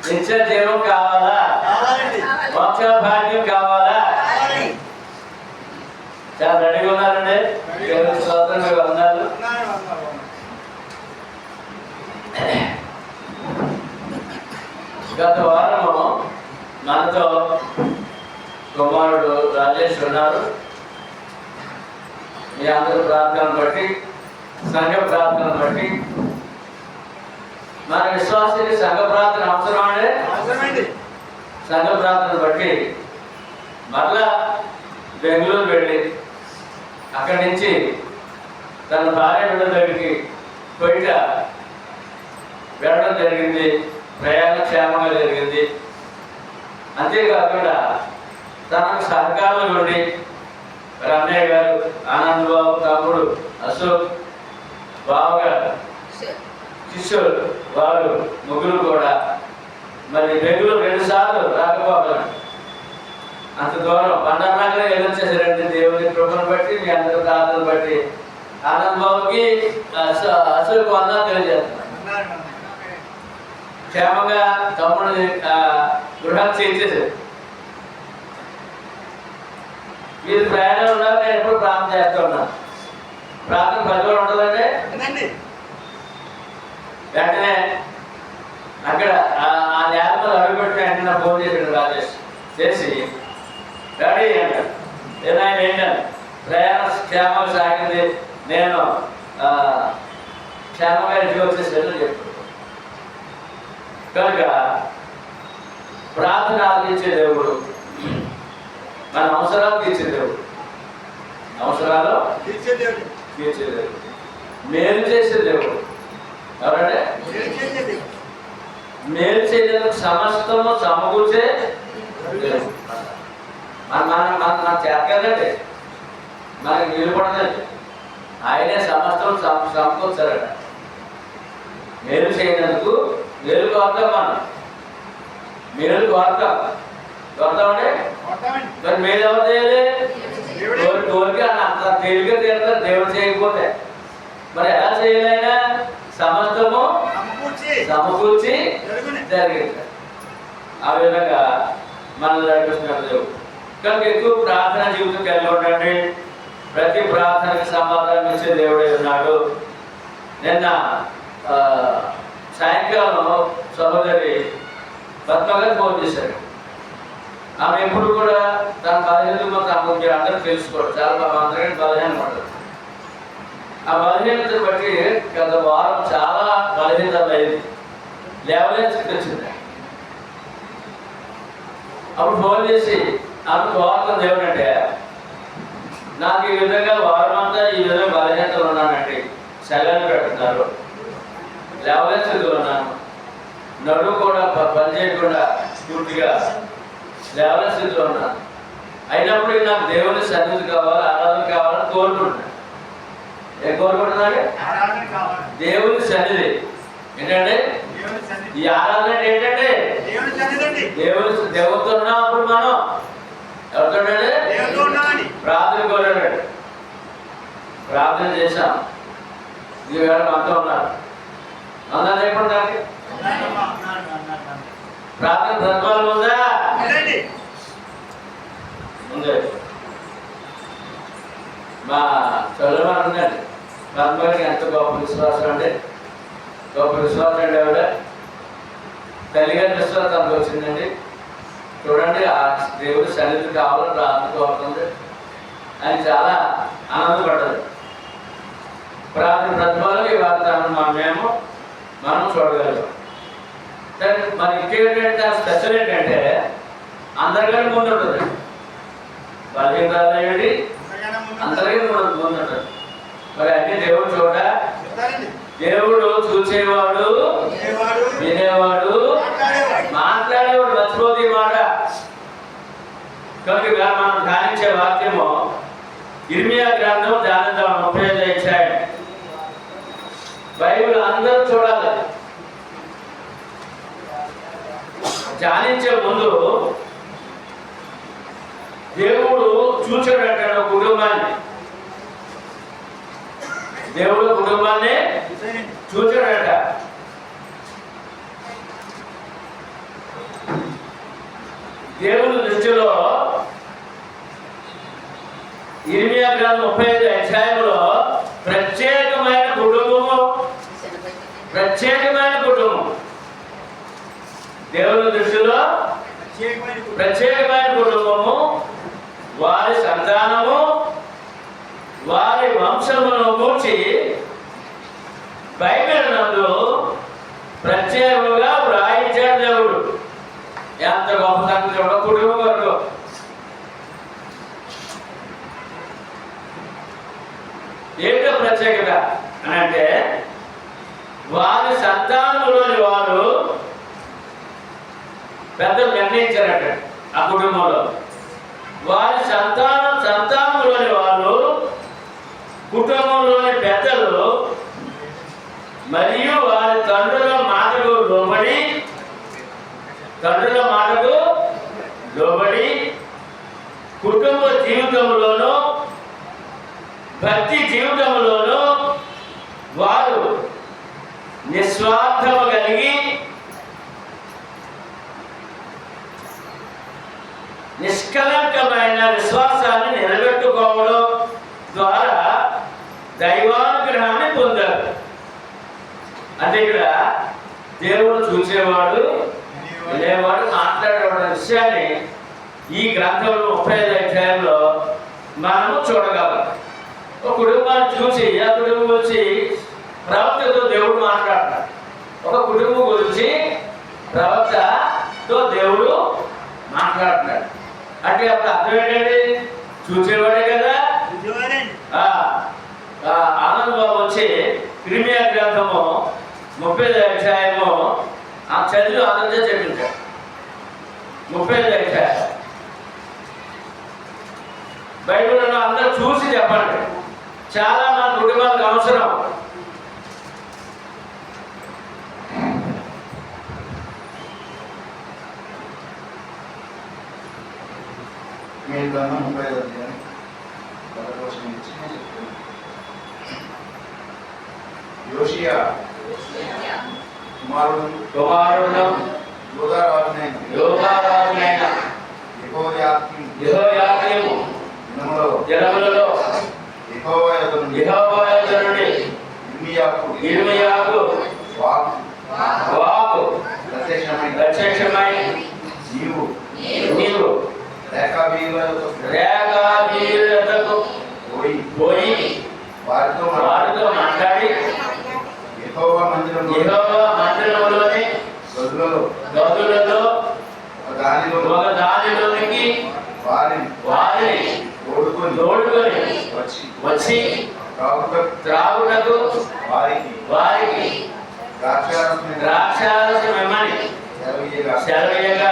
నిత్య జీవం కావాలా? మోక్ష భాగ్యం కావాలా? చాలా రెడీగా ఉన్నారండి. దేవుని స్తోత్రం, మీకు వందనాలు. గత వారము మనతో కుమారుడు రాజేష్ ఉన్నారు. మీ అందరూ ప్రార్థనను బట్టి, సంఘ ప్రార్థనను బట్టి, మన విశ్వాసానికి సంఘ ప్రార్థన అవసరమండి. సంఘ ప్రార్థనను బట్టి మరలా బెంగళూరు వెళ్ళి అక్కడి నుంచి తన భార్య బిడ్డ దగ్గరికి కొయిట వెళ్ళడం జరిగింది. ప్రయాణం క్షేమంగా జరిగింది. అంతేకాకుండా తనకు సహకారం ఉండి అన్నయ్య గారు, ఆనంద్ బాబు తమ్ముడు అశోక్, బావగారు, కిషోర్, వారు ముగ్గురు కూడా మరి బెంగళూరు 2 సార్లు రాకపోగలను. అంత దూరం పండగనగర వెళ్ళొచ్చేసారండి. దేవుని కృపను బట్టి, మీ అందరి ప్రార్థన బట్టి ఆనంద్ బాబుకి అశోక్ వందనాలు తెలియజేస్తున్నాను. క్షేమంగా తమ్ముడు గృహాలు చేయించేసారు. మీరు ప్రయాణం ఉన్నారు, నేను ఎప్పుడు ప్రార్థన చేస్తూ ఉన్నాను. ప్రార్థన 10 రోజులు ఉంటుందండి. వెంటనే అక్కడ ఆ నేల మీద అడుగుపెట్టిన వెంటనే ఫోన్ చేశాడు రాజేష్. చేసి డాడీ అంటాడు, ఏదైనా ఏంటంటే ప్రయాణం క్షేమంగా సాగింది, నేను క్షేమంగా ఇంటికి వచ్చేసాను చెప్పాడు. కనుక ప్రార్థన ఆలకించే దేవుడు, మన అవసరాలు తీర్చే దేవుడు, అవసరాలు తీర్చే దేవుడు, మేలు చేసే దేవుడు. ఎవరంటే మేలు చేయడానికి సమస్తము సమకూర్చే మన చేత కదండి, మనకి వీలు పడదండి. ఆయనే సమస్తం సమకూర్చారట. మేలు చేయడానికి మేలు కోరుతాం, మనం మేలు కోరుతాం మరి మేలు ఎవరు చేయాలి? కోరిక అంత తేలిక తీరుతారు దేవుడు చేయకపోతే. మరి ఎలా చేయాలైనా సమస్తము సమకూర్చి జరిగింది. ఆ విధంగా మనం నడిపిస్తున్నారు దేవుడు. కనుక ఎక్కువ ప్రార్థన జీవితం కలిగి ఉండండి. ప్రతి ప్రార్థనకి సమాధానం ఇచ్చే దేవుడే ఉన్నాడు. నిన్న సాయంకాలం సహోదరి పద్మగారు ఫోన్ చేశారు. ఆమె ఎప్పుడు కూడా తన బలహీనత తమకు మీరు అందరూ తెలుసుకోవడం చాలా అందరికీ బలహీనం ఉంటుంది. ఆ బలహీనతను బట్టి గత వారం చాలా బలహీనత అయింది, లేవలేని స్థితి వచ్చింది. అప్పుడు ఫోన్ చేసి ఆమె కోరుకున్న దేవుడు అంటే, నాకు ఈ విధంగా వారం అంతా ఈ విధంగా బలహీనతలు ఉన్నానండి, సెలవులు పెడుతున్నారు, లేవలేని స్థితిలో ఉన్నాను, నడువు కూడా పని చేయకుండా పూర్తిగా లేవలేని స్థితిలో ఉన్నాను. అయినప్పుడు నాకు దేవుని సన్నిధి కావాలి, ఆరాధన కావాలని కోరుకుంటున్నాను. ఏం కోరుకుంటున్నాడు? దేవుని సన్నిధి. ఏంటంటే ఈ ఆరాధన ఏంటంటే దేవుడితో ఉన్నప్పుడు మనం ఎవరితో ప్రార్థన కోరాడు. ప్రార్థన చేశాం. ఇది వేళ మనతో ఉన్నారు. అందరూ ఎప్పుడు దానికి ప్రార్థన ప్రతిఫలం ఉందా? ఉంది. మా చదువు ఉందండి. పద్మకి ఎంత గొప్ప విశ్వాసం అంటే, గొప్ప విశ్వాసం అండి. ఆవిడ తల్లిగారి విశ్వాసం తనకు వచ్చిందండి. చూడండి, ఆ దేవుడి సన్నిధి కావాలని ప్రార్థన కోరుతుంది. అని చాలా ఆనందపడ్డది. ప్రార్థన ప్రతిఫలం ఇవాళ మనం చూడగలుగుతాం. మరి ఇంకేంటంటే స్పెషల్ ఏంటంటే అందరికంటే ముందు ఉంటుంది. బలహీనరాలేంటి అందరికీ ముందు ఉంటుంది. మరి అన్ని దేవుడు చూడ, దేవుడు చూసేవాడు, వినేవాడు, మాట్లాడేవాడు. మర్చిపోతే మాట. కనుక మనం ధ్యానించే వాక్యము ఇర్మియా గ్రంథం ధ్యానిద్దాం. 35 అధ్యాయం. బైబిల్ అందరూ చూడాలి. ధ్యానించే ముందు దేవుడు చూచాడంటాడు కుటుంబాన్ని. దేవుడు కుటుంబాన్ని చూచాడట. దేవుని దృష్టిలో ఇర్మియా గ్రంథం 35 అధ్యాయంలో ప్రత్యేకమైన కుటుంబము, ప్రత్యేకమైన కుటుంబం. దేవుని దృష్టిలో ప్రత్యేకమైన కుటుంబము, వారి సంతానము, వారి వంశములను గూర్చి బైబిల్ నందు ప్రత్యేకంగా వ్రాయించాడు దేవుడు. ఎంత గొప్ప సంగతి! ఒక కుటుంబం వరకు ఏంటో ప్రత్యేకత అని అంటే, వారి సంతానంలోని వారు పెద్దలు నిర్ణయించారట. ఆ కుటుంబంలో వారి సంతానంలోని వారు, కుటుంబంలోని పెద్దలు మరియు వారి తండ్రుల మాటకు లోబడి కుటుంబ జీవితంలోనూ భక్తి జీవితంలోనూ వారు నిస్వార్థము కలిగి నిష్కలంకమైన విశ్వాసాన్ని నిలబెట్టుకోవడం ద్వారా దైవానుగ్రహాన్ని పొందారు. అంటే ఇక్కడ దేవుడు చూసేవాడు, వినేవాడు, మాట్లాడేవాడు విషయాన్ని ఈ గ్రంథంలో 35 అధ్యాయంలో మనము చూడగలం. ఒక కుటుంబాన్ని చూసి ఆ కుటుంబం వచ్చి ప్రవక్తతో దేవుడు మాట్లాడతాడు. ఒక కుటుంబం గురించి ప్రవక్తతో దేవుడు మాట్లాడుతున్నాడు. అంటే అప్పుడు అర్థం ఏంటండి? చూసేవాడే కదా. ఆనంద్ బాబు వచ్చి ఇర్మియా గ్రంథము 35 అధ్యాయము ఆ చదివి ఆనందే చెప్పింటాడు. 35 అధ్యాయం బైబిల్లో అందరూ చూసి చెప్పండి. చాలా మన కుటుంబాలకు అవసరం. మీరు కన్నా 35 అధ్యాయం యోషియా కుమారుడు యోధారాజునైన యెహోయాకీము దినములలో యెహోవా యొద్ద నుండి ఇర్మీయాకు వాక్కు ప్రత్యక్షమై నీవు రేఖాబీయులకు పోయి వారితో మాట్లాడి యెహోవా మందిరములోని గదులలో ఒక దానిలోనికి వారిని తోడుకొని వచ్చి త్రాగుటకు వారికి ద్రాక్షారసం ఇమ్మని సెలవీయగా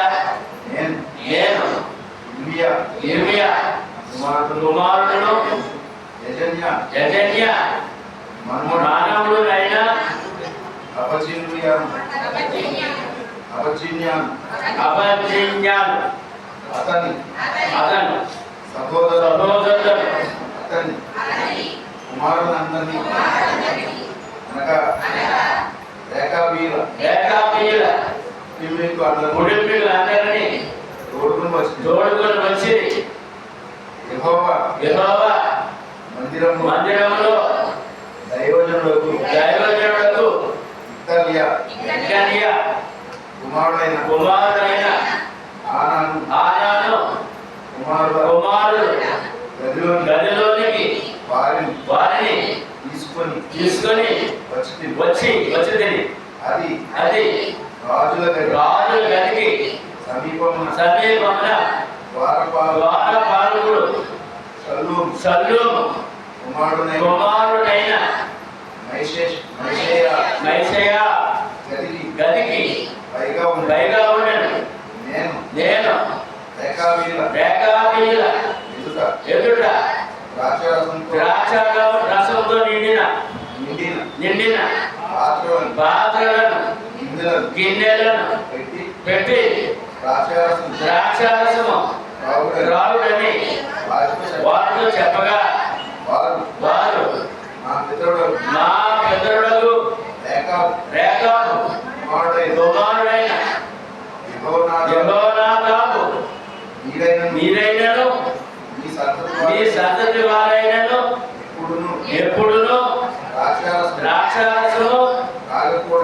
నేను ఇర్మీయా కుమారుడును యెజన్యా మానవుడునైన అబజ్జిన్యాను అతను సహోదరులు కుమారులందరినీ అనగా రేఖాబీయుల కుటుంబీకులందరినీ తోడుకొని వచ్చి యెహోవా మందిరములో దైవజనులకు ఇత్తనియా కుమారుడైన ఆనాను కుమారుడు గదిలోనికి వారిని తీసుకొని వచ్చి అది రాజుల గదికి సమీపమున ద్వారపాలకుడు షల్లూము కుమారుడైన మైషయా గదికి పైగా ఉండను. నేను రేఖాబీయుల ఎదుట ద్రాక్షారసంతో నిండిన పాత్రలను గిన్నెలను పెట్టి ద్రాక్షారసము రావుడని వారితో చెప్పగా వారు మా పితరులకు రేఖాబు కుమారుడైన యెహోనాదాబు మీరైనను మీ సంతతి వారైనను ఎప్పుడును ద్రాక్షారసము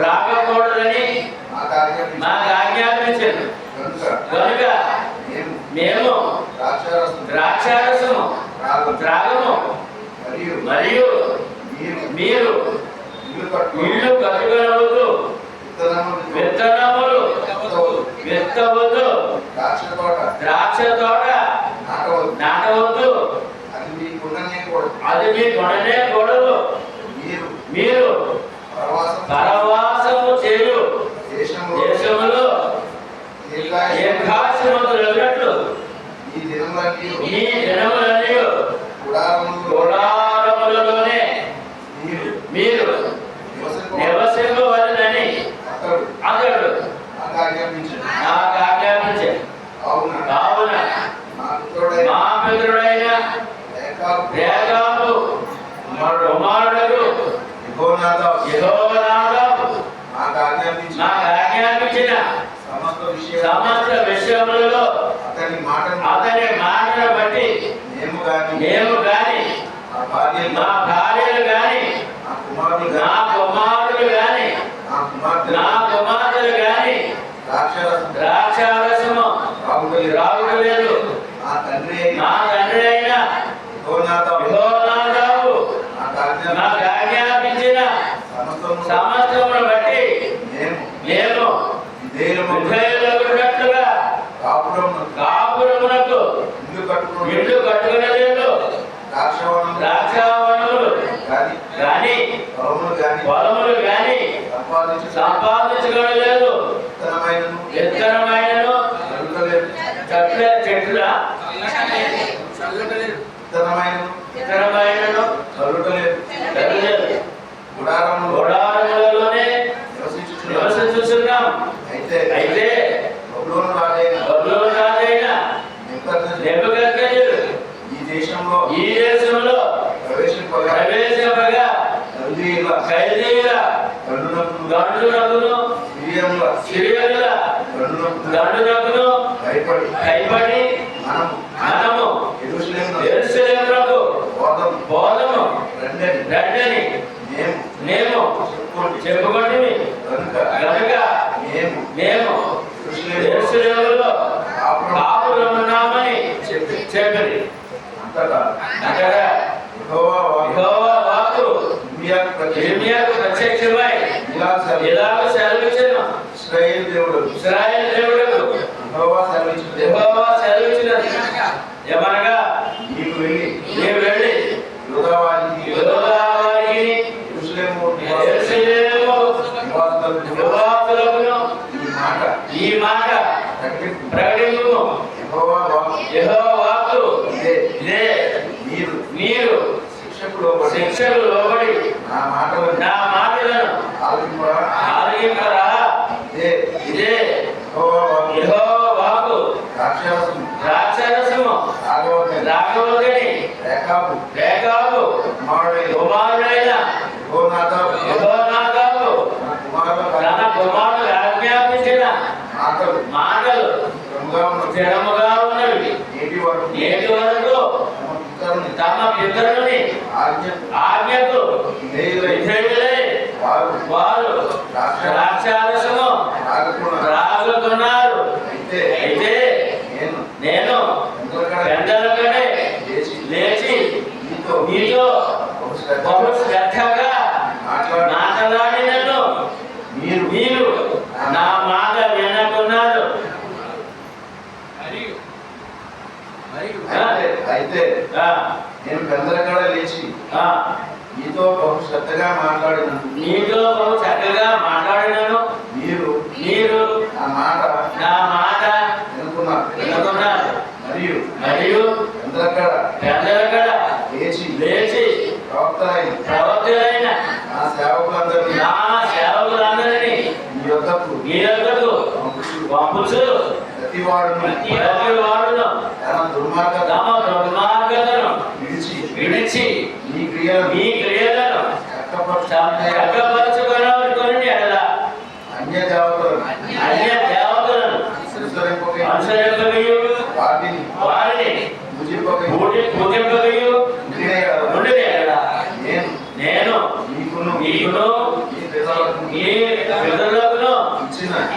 రాకకూడదని మాకు ఆజ్ఞాపించారు. కనుక మేము ద్రాక్షారసము త్రాగము. మరియు మీరు ఇల్లు కట్టుకొనవద్దు, విత్తనములు విత్తవద్దు, ద్రాక్ష తోట నాటవద్దు, అది మీ కొననే కూడదు. మీరు పరవాసము చేయు దేశములో దీర్ఘాశ్రమములు ఈ దినములన్నీ గుడారములలోనే మీరు నివసింపవలెనని అతడు నాకు ఆజ్ఞాపించాడు. కావున మా పితరుడైన రేకాబు కుమారుడు యెహోనాదాబు నాకు ఆజ్ఞాపించిన సమస్త విషయములలో అతని మాటను బట్టి మేము గాని మా భార్యలు గాని నా కుమారులు గాని నా కుమార్తెలు గాని ద్రాక్షారసము రావుటలేదు. నా తండ్రి అయిన యెహోనాదాబు నాకు ఆజ్ఞాపించిన సమస్తమును బట్టి మేము విధేయులగునట్లుగా కాపురమునకు ఇల్లు కట్టుకొనలేదు. ద్రాక్షావనములు గాని పొలములు గాని సంపాదించుకొనలేదు. విత్తనమైనను చెట్ల విత్తనమైనను గుడారములలోనే నివసించుచున్నాం. అయితే బబులోను రాజైన నెబుకద్నెజరు ఈ దేశంలో ప్రవేశింపగా ఖల్దీయుల గండునకును సిరియనుల గండునకును భయపడి మనము యెరూషలేమునకు పోదము రండని మేము చెప్పుకొంటిమి. కనుక మేము యెరూషలేములో కాపురమున్నామని చెప్పిరి. అంతటా యెహోవా వాక్కు యిర్మీయాకు ప్రత్యక్షమై ఇలాగ సెలవిచ్చెను. ఇశ్రాయేలు దేవుడకు యెహోవా సెలవిచ్చినది ఏమనగా, నీవు వెళ్ళి యూదావారికి యెరూషలేము నివాసులకును ఈ మాట ప్రకటించుము. యెహోవా వాక్కు ఇదే, మీరు శిక్షకు లోబడి నా మాటలను ఆలకింపరా. ఇదే యెహోవా వాక్కు. ద్రాక్షారసము తాగవద్దని రేకాబు కుమారుడైన యెహోనాదాబు తన కుమారుడు ఆజ్ఞాపించిన మాటలు స్థిరముగా ఉన్నవి. నేటి వరకు తమ పితరుని ఆజ్ఞకు విధేయులై వారు ద్రాక్షారసము త్రాగుతున్నారు. అయితే నేను పెద్దలకడే లేచి మీతో బహు శ్రద్ధగా మాట్లాడినను మీరు నా మాట వినకున్నారు. అయితే నేను పెద్దలకడ లేచి నీతో బహు శ్రద్ధగా మాట్లాడినను మీరు నా మాట వినుకున్నారు. మరియు పెద్దలకడ లేచి ప్రవక్తలైన నా సేవకులందరినీ మీ యొద్దకు పంపుచు ప్రతివాడును తమ దుర్మార్గతను విడిచి మీ క్రియలను చక్కపరచుకొని అన్య దేవతలను అనుసరింపకయు వారిని పూజింపగయు ఉండేది ఎడల నేను నీకును నీకును నీ ఈ పితరులకును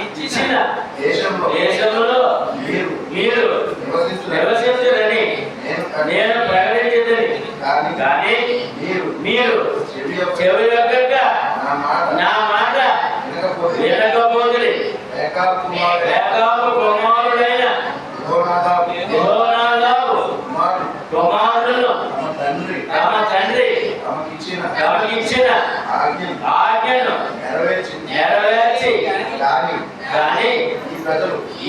ఇచ్చిన దేశంలో మీరు నివసించురని నేను ప్రకటించదని, కానీ మీరు చెవి యొక్కక నా మాట వినకపోతే రేకాబు కుమారుడైన యెహోనాదాబు కుమారులను తమ తండ్రి తమకిచ్చిన ఆజ్ఞను నెరవేర్చి కానీ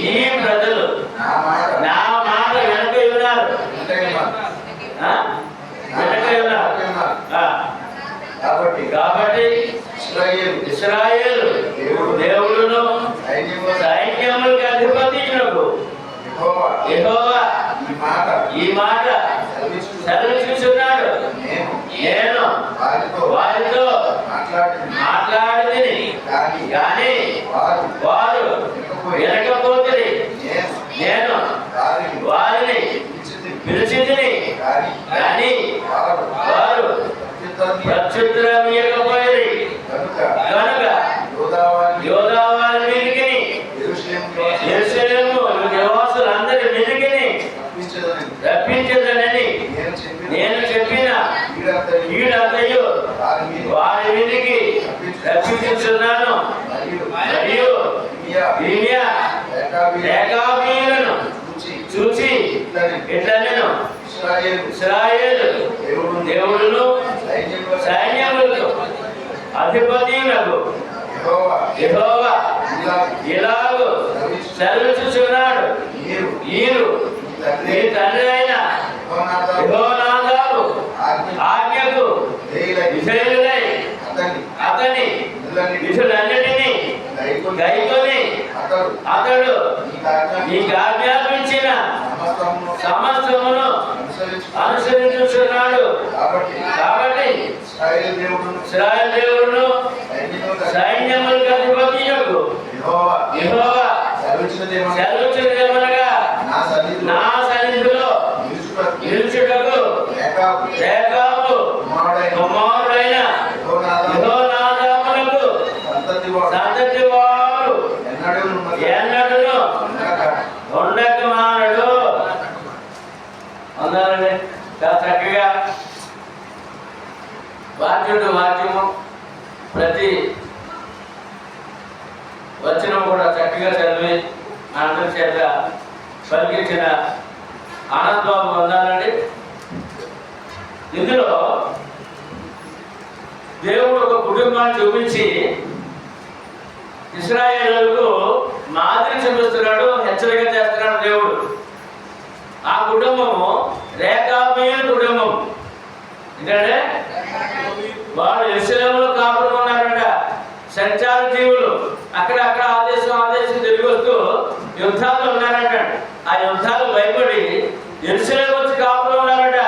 ఈ ప్రజలు నా మాట వెనక ఉన్నారు కాబట్టి ఇశ్రాయేలు దేవుడును సైన్యములకు అధిపతియునకు యెహోవా ఈ మాట సెలవిస్తున్నాడు, నేను వారితో మాట్లాడింది కానీ వారు వినకపోతే నేను వారిని పిలిచింది కానీ వారు ప్రత్యుత్తరం ఇవ్వకపోయేది కనుక యోధావారి మీదికి యెరూషలేము నివాసులందరి మీదికి రప్పించదనని నేను చెప్పిన కీడంతయు వారి మీదికి రప్పించుచున్నాను. మరియు రేకాబీయులను చూచి ఇట్లా నేను ఇశ్రాయేలు దేవుడును సైన్యములకు అధిపతియునకు యెహోవా ఇలాగు సెలవిస్తున్నాడు, మీరు మీ తండ్రి అయిన యెహోనాదాబు ఆజ్ఞకు విధేయులై అతని విధులన్నిటినీ గైకొని అతడు నీకు ఆజ్ఞాపించిన సమస్తమును అనుసరించుచున్నాడు. కాబట్టి ఇశ్రాయేలు దేవుడును సైన్యములకు అధిపతియగు యెహోవా సెలవిచ్చినదేమనగా నా సన్నిధిలో నిలుచుటకు రేకాబు కుమారుడైన యెహోనాదాబునకు సంతతి వారు ఎన్నడూను ఉండక మానడు అన్నారండి. చాలా చక్కగా వాక్యము ప్రతి వచనం కూడా చక్కగా చదివి అందరి చేత పలికించిన ఆనంద్ బాబు వందాలండి. ఇందులో దేవుడు ఒక కుటుంబాన్ని చూపించి ఇశ్రాయేలులకు మాదిరి చూపిస్తున్నాడు, హెచ్చరిక చేస్తున్నాడు దేవుడు. ఆ కుటుంబము రేకాబీయుల కుటుంబం. ఎందుకంటే వాడు యెరూషలేములో కాపురం ఉన్నారంట, సంచార జీవులు. అక్కడక్కడ ఆదేశం తిరిగి వస్తూ యుద్ధాలు ఉన్నారంట. ఆ యుద్ధాలు భయపడి యెరూషలేము వచ్చి కాపురం ఉన్నారంట.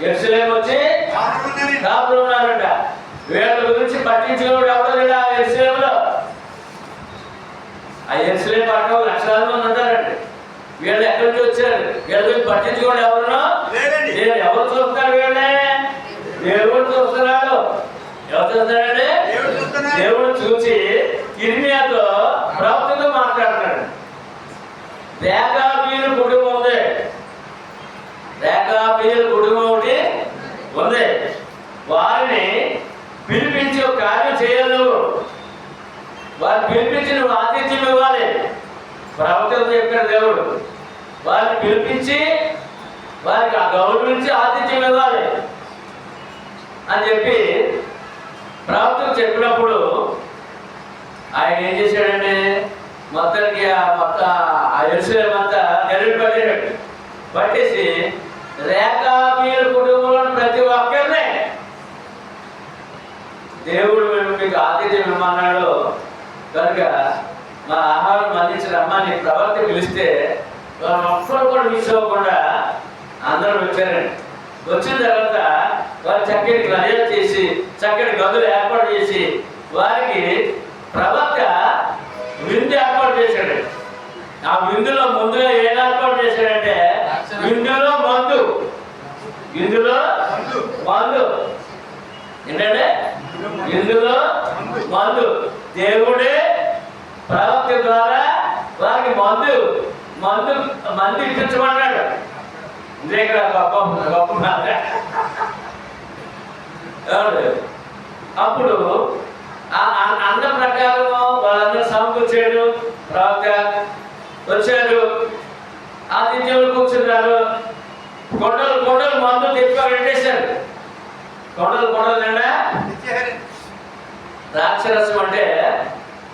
యెరూషలేము వచ్చి కాపురం ఉన్నారంట. వీళ్ళ గురించి పట్టించుకోవడం ఎవరు లేడు ఆ యెరూషలేములో. ఆ యెరూషలేము పట్టణంలో లక్షలాది మంది ఉంటారండి. వీళ్ళు ఎక్కడి నుంచి వచ్చారు? వీళ్ళ గురించి పట్టించుకోవడం ఎవరునో ఎవరు చూస్తున్నారు? వీళ్ళే దేవుడు చూస్తున్నాడు. ఎవరు చూస్తున్నాడండి? దేవుడు చూసి ఇర్మియాతో ప్రవక్తతో మాట్లాడుతున్నాడు. రేకాబీయుల కుటుంబం ఉంది, రేకాబీయుల కుటుంబం ఒకటి ఉంది. వారిని పిలిపించి ఒక కార్యం చేయాలి. నువ్వు వారిని పిలిపించి నువ్వు ఆతిథ్యం ఇవ్వాలి. ప్రవక్తతో చెప్పాడు దేవుడు. వారిని పిలిపించి వారికి గౌరవించి ఆతిథ్యం ఇవ్వాలి అని చెప్పి ప్రవక్తకు చెప్పినప్పుడు ఆయన ఏం చేశాడంటే మొత్తానికి ఆ యెరూషలేము అంతా నెరవేరు పట్టేశాడు. పట్టేసి రేకాబీయుల కుటుంబంలో ప్రతి ఒక్కరినే దేవుడు మీకు ఆతిథ్యం ఇమ్మన్నాడు కనుక మా ఆహారం అందించిన అమ్మాని ప్రవక్త పిలిస్తే వారు ఒక్కరు కూడా మిస్ అవ్వకుండా అందరూ వచ్చారండి. వచ్చిన తర్వాత వారు చక్కటి మర్యాద చేసి చక్కటి గదులు ఏర్పాటు చేసి వారికి ప్రవక్త విందు ఏర్పాటు చేశాడు. ఆ విందులో ముందుగా ఏం ఏర్పాటు చేశాడంటే విందులో మందు ఇందులో మందు. ఏంటంటే ఇందులో మందు. దేవుడే ప్రవక్త ద్వారా వారికి మందు ఇప్పించమన్నాడు. ఇదే ఇక్కడ గొప్ప మాట. అప్పుడు అన్న ప్రకారం వాళ్ళందరూ సమకూర్చాడు. ప్రవక్త వచ్చారు, ఆతిథ్యంలో కూర్చున్నారు. కొండలు మందు తెప్ప పెట్టేశారు. కొండలు నిండా ద్రాక్షరసం. అంటే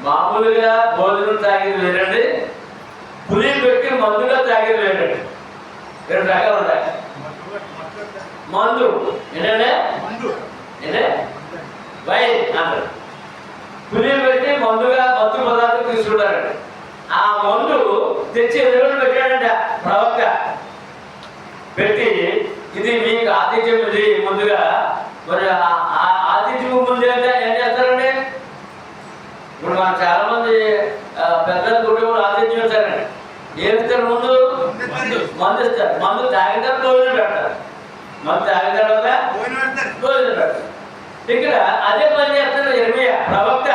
మామూలుగా భోజనం తాగేది వేరండి, పులి పెట్టి మందుగా తాగేది వేరండి. 2 రకాలు ఉంటాయి. మందు ఏంటంటే వైన్ అంటారు. పులి పెట్టి మత్తు పదార్థం తీసుకుంటారండి. ఆ మందు తెచ్చి ఎదురు పెట్టాడంట ప్రవక్త. పెట్టి ఇది మీకు ఆతిథ్యం, ఇది ముందుగా. మరి ఆతిథ్యం ముందు ఏం చేస్తారండి? ఇప్పుడు మనం చాలా మంది పెద్దల కుటుంబంలో ఆతిథ్యం ఇస్తారండి. ఏం ఇస్తారు? ముందు మందు ఇస్తారు. మందు తాగిన తర్వాత భోజనం పెడతారు. మందు తాగిన తర్వాత భోజనం పెడతారు. ఇక్కడ అదే పని చేస్తాడు ఇర్మియా ప్రవక్త.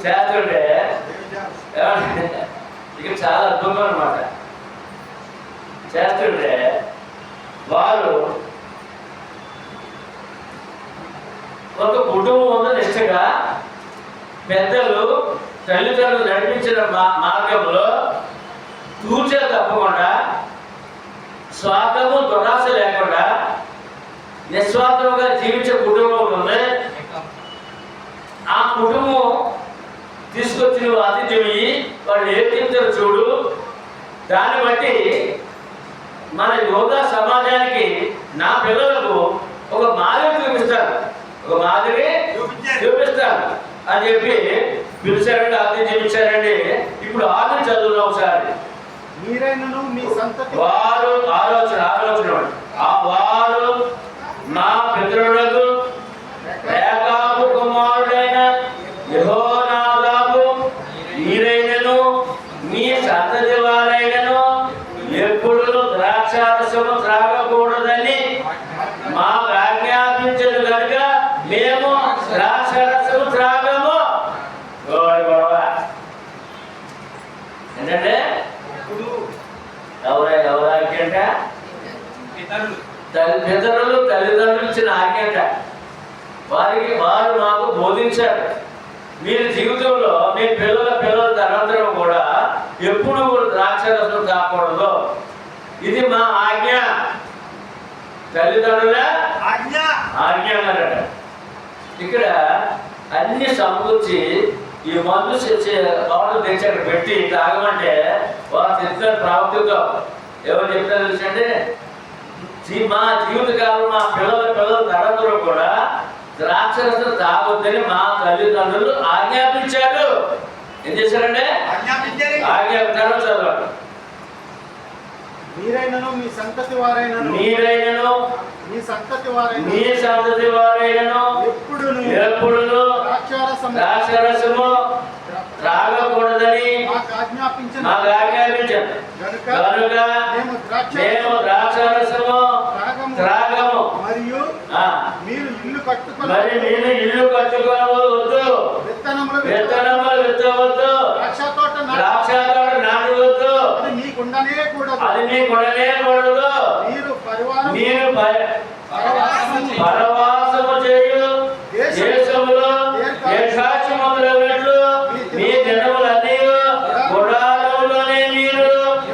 చేస్తుంటే ఇక్కడ చాలా అద్భుతం అన్నమాట. చేస్తుంటే వారు ఒక కుటుంబం ఉన్న నిష్టగా పెద్దలు తల్లిదండ్రులు నడిపించిన మార్గంలో తూచే తప్పకుండా, స్వార్థము దురాశ లేకుండా నిస్వార్థముగా జీవించే కుటుంబం ఉంది. ఆ కుటుంబం తీసుకొచ్చి నువ్వు ఆతిథ్యం ఇయ్యి, వాళ్ళు ఏం చెప్తారు చూడు. దాన్ని బట్టి మన యోగా సమాజానికి నా పిల్లలకు ఒక మాదిరి చూపిస్తాను అని చెప్పి పిలిచారండి, ఆతిథ్యం ఇచ్చారండి. ఇప్పుడు ఆదిని చదువులో ఒకసారి. వారు ఆలోచన వారు నా పితరులకు రేకాబు కుమారుడైన యెహోనాదాబు మీరైనను మీ సంతతి వారైనను ఎప్పుడు ద్రాక్షారసము త్రాగకూడదని మాకు ఆజ్ఞాపించదు కనుక మేము ద్రాక్షారసము త్రాగము. ఏంటంటే ఎవరాజ్ఞంట? పితరులు తల్లిదండ్రులు ఇచ్చిన ఆజ్ఞంట. వారు మాకు బోధించారు, మీరు జీవితంలో మీ పిల్లల తనంతరం కూడా ఎప్పుడు ద్రాక్షరసం తాకూడదు. ఇది మా ఆజ్ఞ, తల్లిదండ్రుల ఆజ్ఞ అన్నారట. ఇక్కడ అన్ని సమకూర్చి ఈ మందు బాటలు తెచ్చి అక్కడ పెట్టి తాగమంటే వారు చెప్తారు ప్రవక్తతో. ఎవరు చెప్తారు తెలుసంటే, మా జీవితకాలం మా పిల్లల తరంతరం కూడా ద్రాక్షరసం తాగొద్దని మా తల్లిదండ్రులు ఆజ్ఞాపించారు. ఏం చేశారంటే ఆజ్ఞాపించారు. చదవండి. మీరైనను మీ సంతతి వారైనను ఎప్పుడును ద్రాక్షరసము త్రాగకూడదని మాకు ఆజ్ఞాపించారు. కనుక మేము ద్రాక్షరసము త్రాగము. మరియు మీరు ఇల్లు కట్టుకోవద్దు, విత్తనములు విత్తవద్దు, ద్రాక్ష తోట నాటవద్దు. అది మీకుండనే కూడదు. మీరు పరవాసము చేయు దేశములో దేశాక్షములైనట్లు మీ జనములన్నీ గుడారములోనే మీరు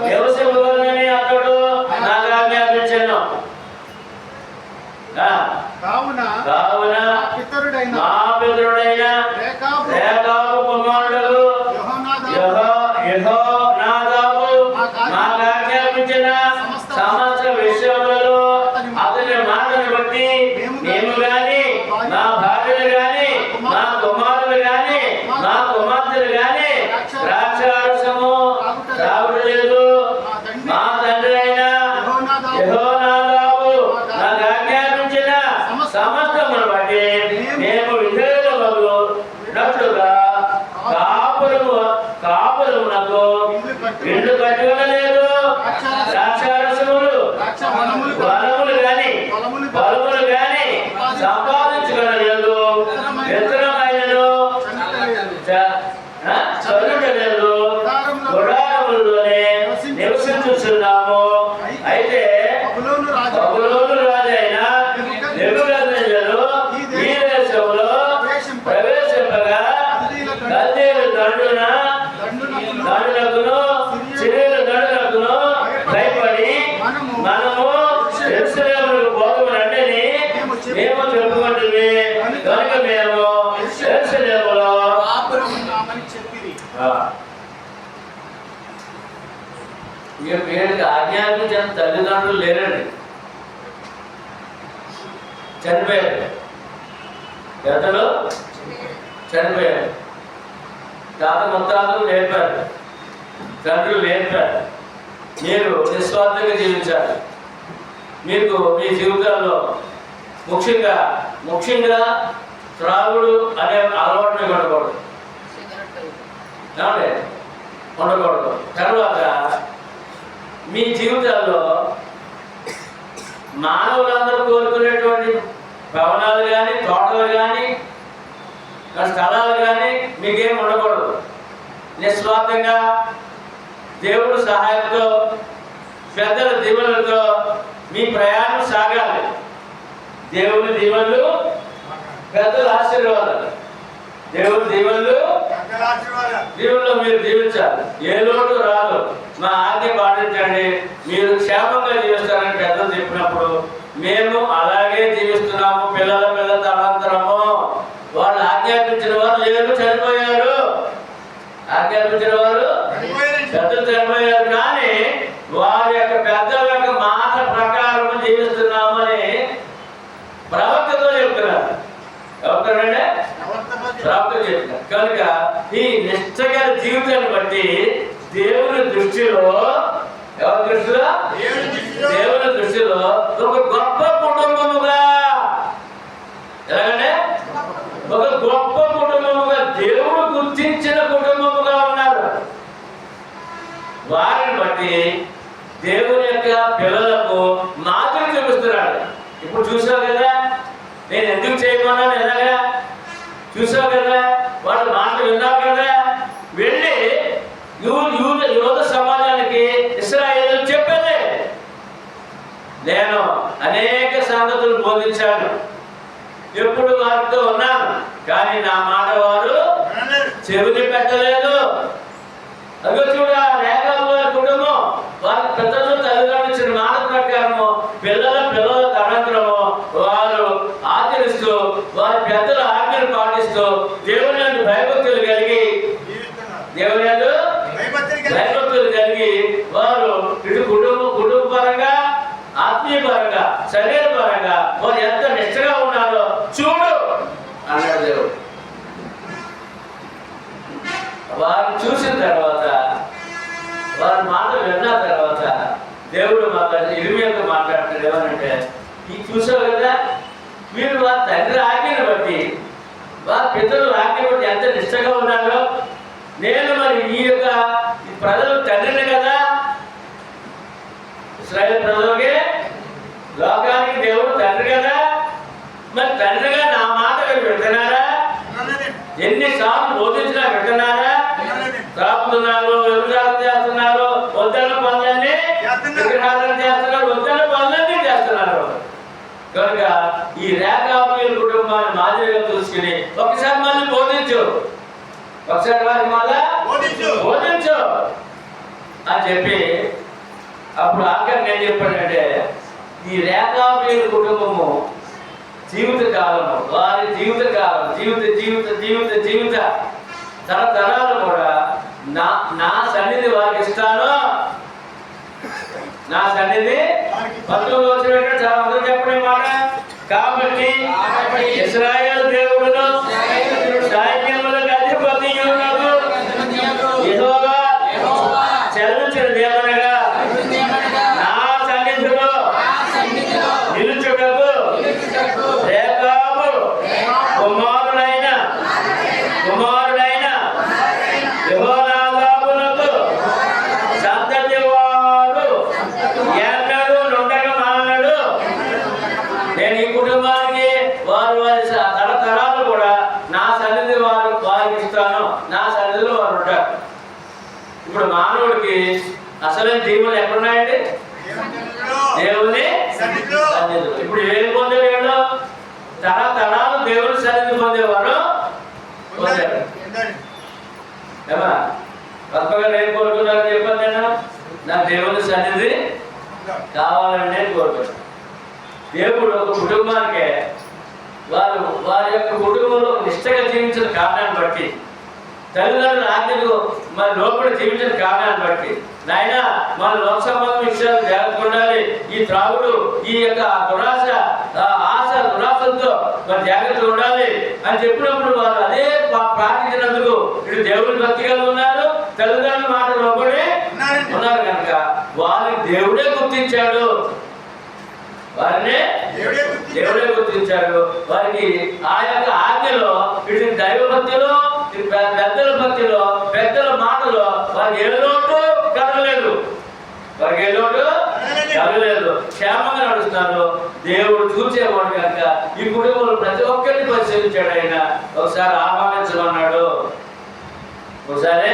వ్యవసాయంలోనే అతడు నాకు ఆజ్ఞాపించాను. కావున మా పితరుడైన రేకాబు కుమారుడు యెహోనాదాబు మాకు ఆజ్ఞాపించిన సమస్త విషయములలో అతని మాటను బట్టి మేము గాని, మా భార్యలు గాని, మా కుమారులు గాని, మా కుమార్తెలు గాని ద్రాక్షారసము త్రాగుటలేదు. మా తండ్రి అయిన యెహోనాదాబు నాకు ఆజ్ఞాపించిన సమస్తమును బట్టి మేము విధేయులమగునట్లుగా కాపురమునకు ఇల్లు కట్టుకొనలేదు. ద్రాక్షారసములు వనములు చదువుటలేదు గుడారములలోనే నివసించుచున్నాము. అయితే బబులోను రాజైన నెబుకద్నెజరు ఈ దేశంలో ప్రవేశింపగా కల్దీయుల దండునకును సిరియల దండునకును భయపడి మనము యెరూషలేమునకు పోదుమనంటేని మేము చెప్పుకుంటుంది. కనుక మేము యెరూషలేములో వీళ్ళకి ఆజ్ఞాపించిన తల్లిదండ్రులు లేరండి, చనిపోయారు. పెద్దలు చనిపోయారు, తాత ముత్తాతలు నేర్పారు, తండ్రులు నేర్పారు. మీరు నిస్వార్థంగా జీవించాలి. మీకు మీ జీవితాల్లో ముఖ్యంగా త్రాగుడు అనే అలవాటుని ఉండకూడదు. ఉండకూడదు. తర్వాత మీ జీవితాల్లో మానవులందరూ కోరుకునేటువంటి భవనాలు కానీ, తోటలు కానీ, స్థలాలు కానీ మీకేం ఉండకూడదు. నిస్వార్థంగా దేవుడు సహాయంతో, పెద్దల దీవెనలతో మీ ప్రయాణం సాగాలి. దేవుని దీవెనలు, పెద్దల ఆశీర్వాదాలు. దేవుని దీవెనలు, దీవెనలో మీరు జీవించాలి. ఏ లోటు రాదు. మా ఆజ్ఞ పాటించండి, మీరు క్షేమంగా జీవిస్తారని పెద్దలు చెప్పినప్పుడు మేము అలాగే జీవిస్తున్నాము. పిల్లల తలాంతరము. వాళ్ళు ఆజ్ఞాపించిన వారు లేరు, చనిపోయారు. ఆజ్ఞాపించిన వారు పెద్దలు చనిపోయారు. కానీ వారి యొక్క పెద్దల యొక్క మాట ప్రకారం జీవిస్తున్నామని ప్రవక్తతో చెప్తున్నారు. ఎవరితోనంటే ప్రవక్త చెప్తున్నారు. కనుక ఈ నిష్ఠగల జీవితాన్ని బట్టి దేవుని దృష్టిలో, దేవుని దృష్టిలో ఒక గొప్ప కుటుంబముగా, ఎలాగంటే ఒక గొప్ప కుటుంబముగా, దేవుడు గుర్తించిన కుటుంబముగా ఉన్నారు. వారిని బట్టి దేవుని యొక్క పిల్లలకు మాదిరి చూపిస్తున్నాడు. ఇప్పుడు చూసావు కదా, నేను ఎందుకు చేయమన్నాను, ఎలాగా చూసావు కదా, వాళ్ళ మాట విన్నావు కదా. వెళ్ళి యోధ సమాజానికి ఇశ్రాయేలు చెప్పేదే, నేను అనేక సంగతులు బోధించాను, ఎప్పుడు వారితో ఉన్నాను, కానీ నా మాట వారు చెవిని పెట్టలేదు. అదో చూడ రేఖాబు వారి కుటుంబం, వారి పెద్దలు తల్లిదండ్రులు ఇచ్చిన మాట ప్రకారము పిల్లల తరంతరము వారు ఆచరిస్తూ, వారి పెద్దల ఆజ్ఞలు పాటిస్తూ, దేవుని యందు భయభక్తులు కలిగి వారు ఇటు కుటుంబ పరంగా, ఆత్మీయ పరంగా, శరీర పరంగా వారు ఎంత నిష్ఠగా ఉన్నారో చూడు అన్నాడు దేవుడు. వారిని చూసిన తర్వాత, వారి మాట విన్న తర్వాత దేవుడు ఇర్మీయాతో మాట్లాడుతున్నాడు. ఏమనంటే, ఈ చూసావు కదా, మీరు వారి తండ్రి ఆజ్ఞను బట్టి, వారి పితరుల ఆజ్ఞ బట్టి ఎంత నిష్ఠగా ఉన్నారో, నేను మరి ఈ యొక్క ప్రజలు తండ్రిని కదా, ఇశ్రాయేలు ప్రజలకి, లోకానికి దేవుడు తండ్రి కదా, మరి తండ్రిగా నా మాట వింటున్నారా? ఎన్నిసార్లు బోధించినా వింటున్నారా? తాపుతున్నారు, వ్యభిచారం చేస్తున్నారు, వద్దన్న పనులన్నీ విగ్రహాలను చేస్తున్నారు, వద్దన్న పనులన్నీ చేస్తున్నారు. కనుక ఈ రేఖాబీల కుటుంబాన్ని మాదిరిగా చూసుకుని ఒకసారి మళ్ళీ బోధించు, ఒకసారి వారికి మళ్ళా బోధించు అని చెప్పి, అప్పుడు ఆఖరి నేను చెప్పానంటే, ఈ రేఖాబీల కుటుంబము జీవితకాలము, వారి జీవితకాలం, జీవిత తరతరాలు కూడా నా సన్నిధి వారికి ఇస్తాను. నా సన్నిధి 19వ వచనం చాలా అందరూ చెప్పండి మాట. కాబట్టి ఇశ్రాయేలు దేవుడును సైన్యములకు అధిపతియునగు యెహోవా సెలవిచ్చినదేమనగా, నా సన్నిధిలో నిలుచుటకు రేఖాబు కుమారుడైన యెహోనాదాబునకు సంతతి వాడు ఎన్నడూ నుండగా మానడు. నేను ఈ కుటుంబానికి వారి తరతరాలు కూడా వారు ఉంటారు. ఇప్పుడు మానవుడికి అసలైన దీవులు ఎక్కడున్నాయండి? దేవుని సన్నిధిలో. ఇప్పుడు ఏం పొందేవాడు? తరతరాలు దేవుని సన్నిధి పొందేవాడు పొందాడు. ఏమా పక్కగా ఏం కోరుకున్నారని చెప్పాను నేను? నా దేవుని సన్నిధి కావాలని నేను కోరుకున్నాను. దేవుడు ఒక కుటుంబానికే వారి యొక్క కుటుంబంలో నిష్టగా జీవించిన కారణాన్ని బట్టి, తల్లిదండ్రుల ఆజ్ఞకు మన లోపల జీవించిన కారణాన్ని బట్టి, నాయన మన లోక సంబంధం విషయాలు జాగ్రత్తగా ఉండాలి, ఈ త్రాగుడు, ఈ యొక్క దురాశ, ఆశ దురాశలతో మన జాగ్రత్తగా ఉండాలి అని చెప్పినప్పుడు వారు అదే ప్రార్థించినందుకు ఇటు దేవుని భక్తిగా ఉన్నారు, తల్లిదండ్రుల మాట లోపడి ఉన్నారు కనుక వారిని దేవుడే గుర్తించాడు. వారిని దేవుడే గుర్తించాడు. వారికి ఆ యొక్క ఆజ్ఞలో ఇటు దైవ భక్తిలో, పెద్దల భక్తిలో, పెద్దల మాటలో వారికి ఏ లోటు కలగలేదు. వారికి ఏ లోటు కలగలేదు. క్షేమంగా నడుస్తున్నారు. దేవుడు చూసేవాడు కనుక ఈ కుటుంబంలో ప్రతి ఒక్కరిని పరిశీలించాడు. ఆయన ఒకసారి ఆహ్వానించమన్నాడు. ఒకసారి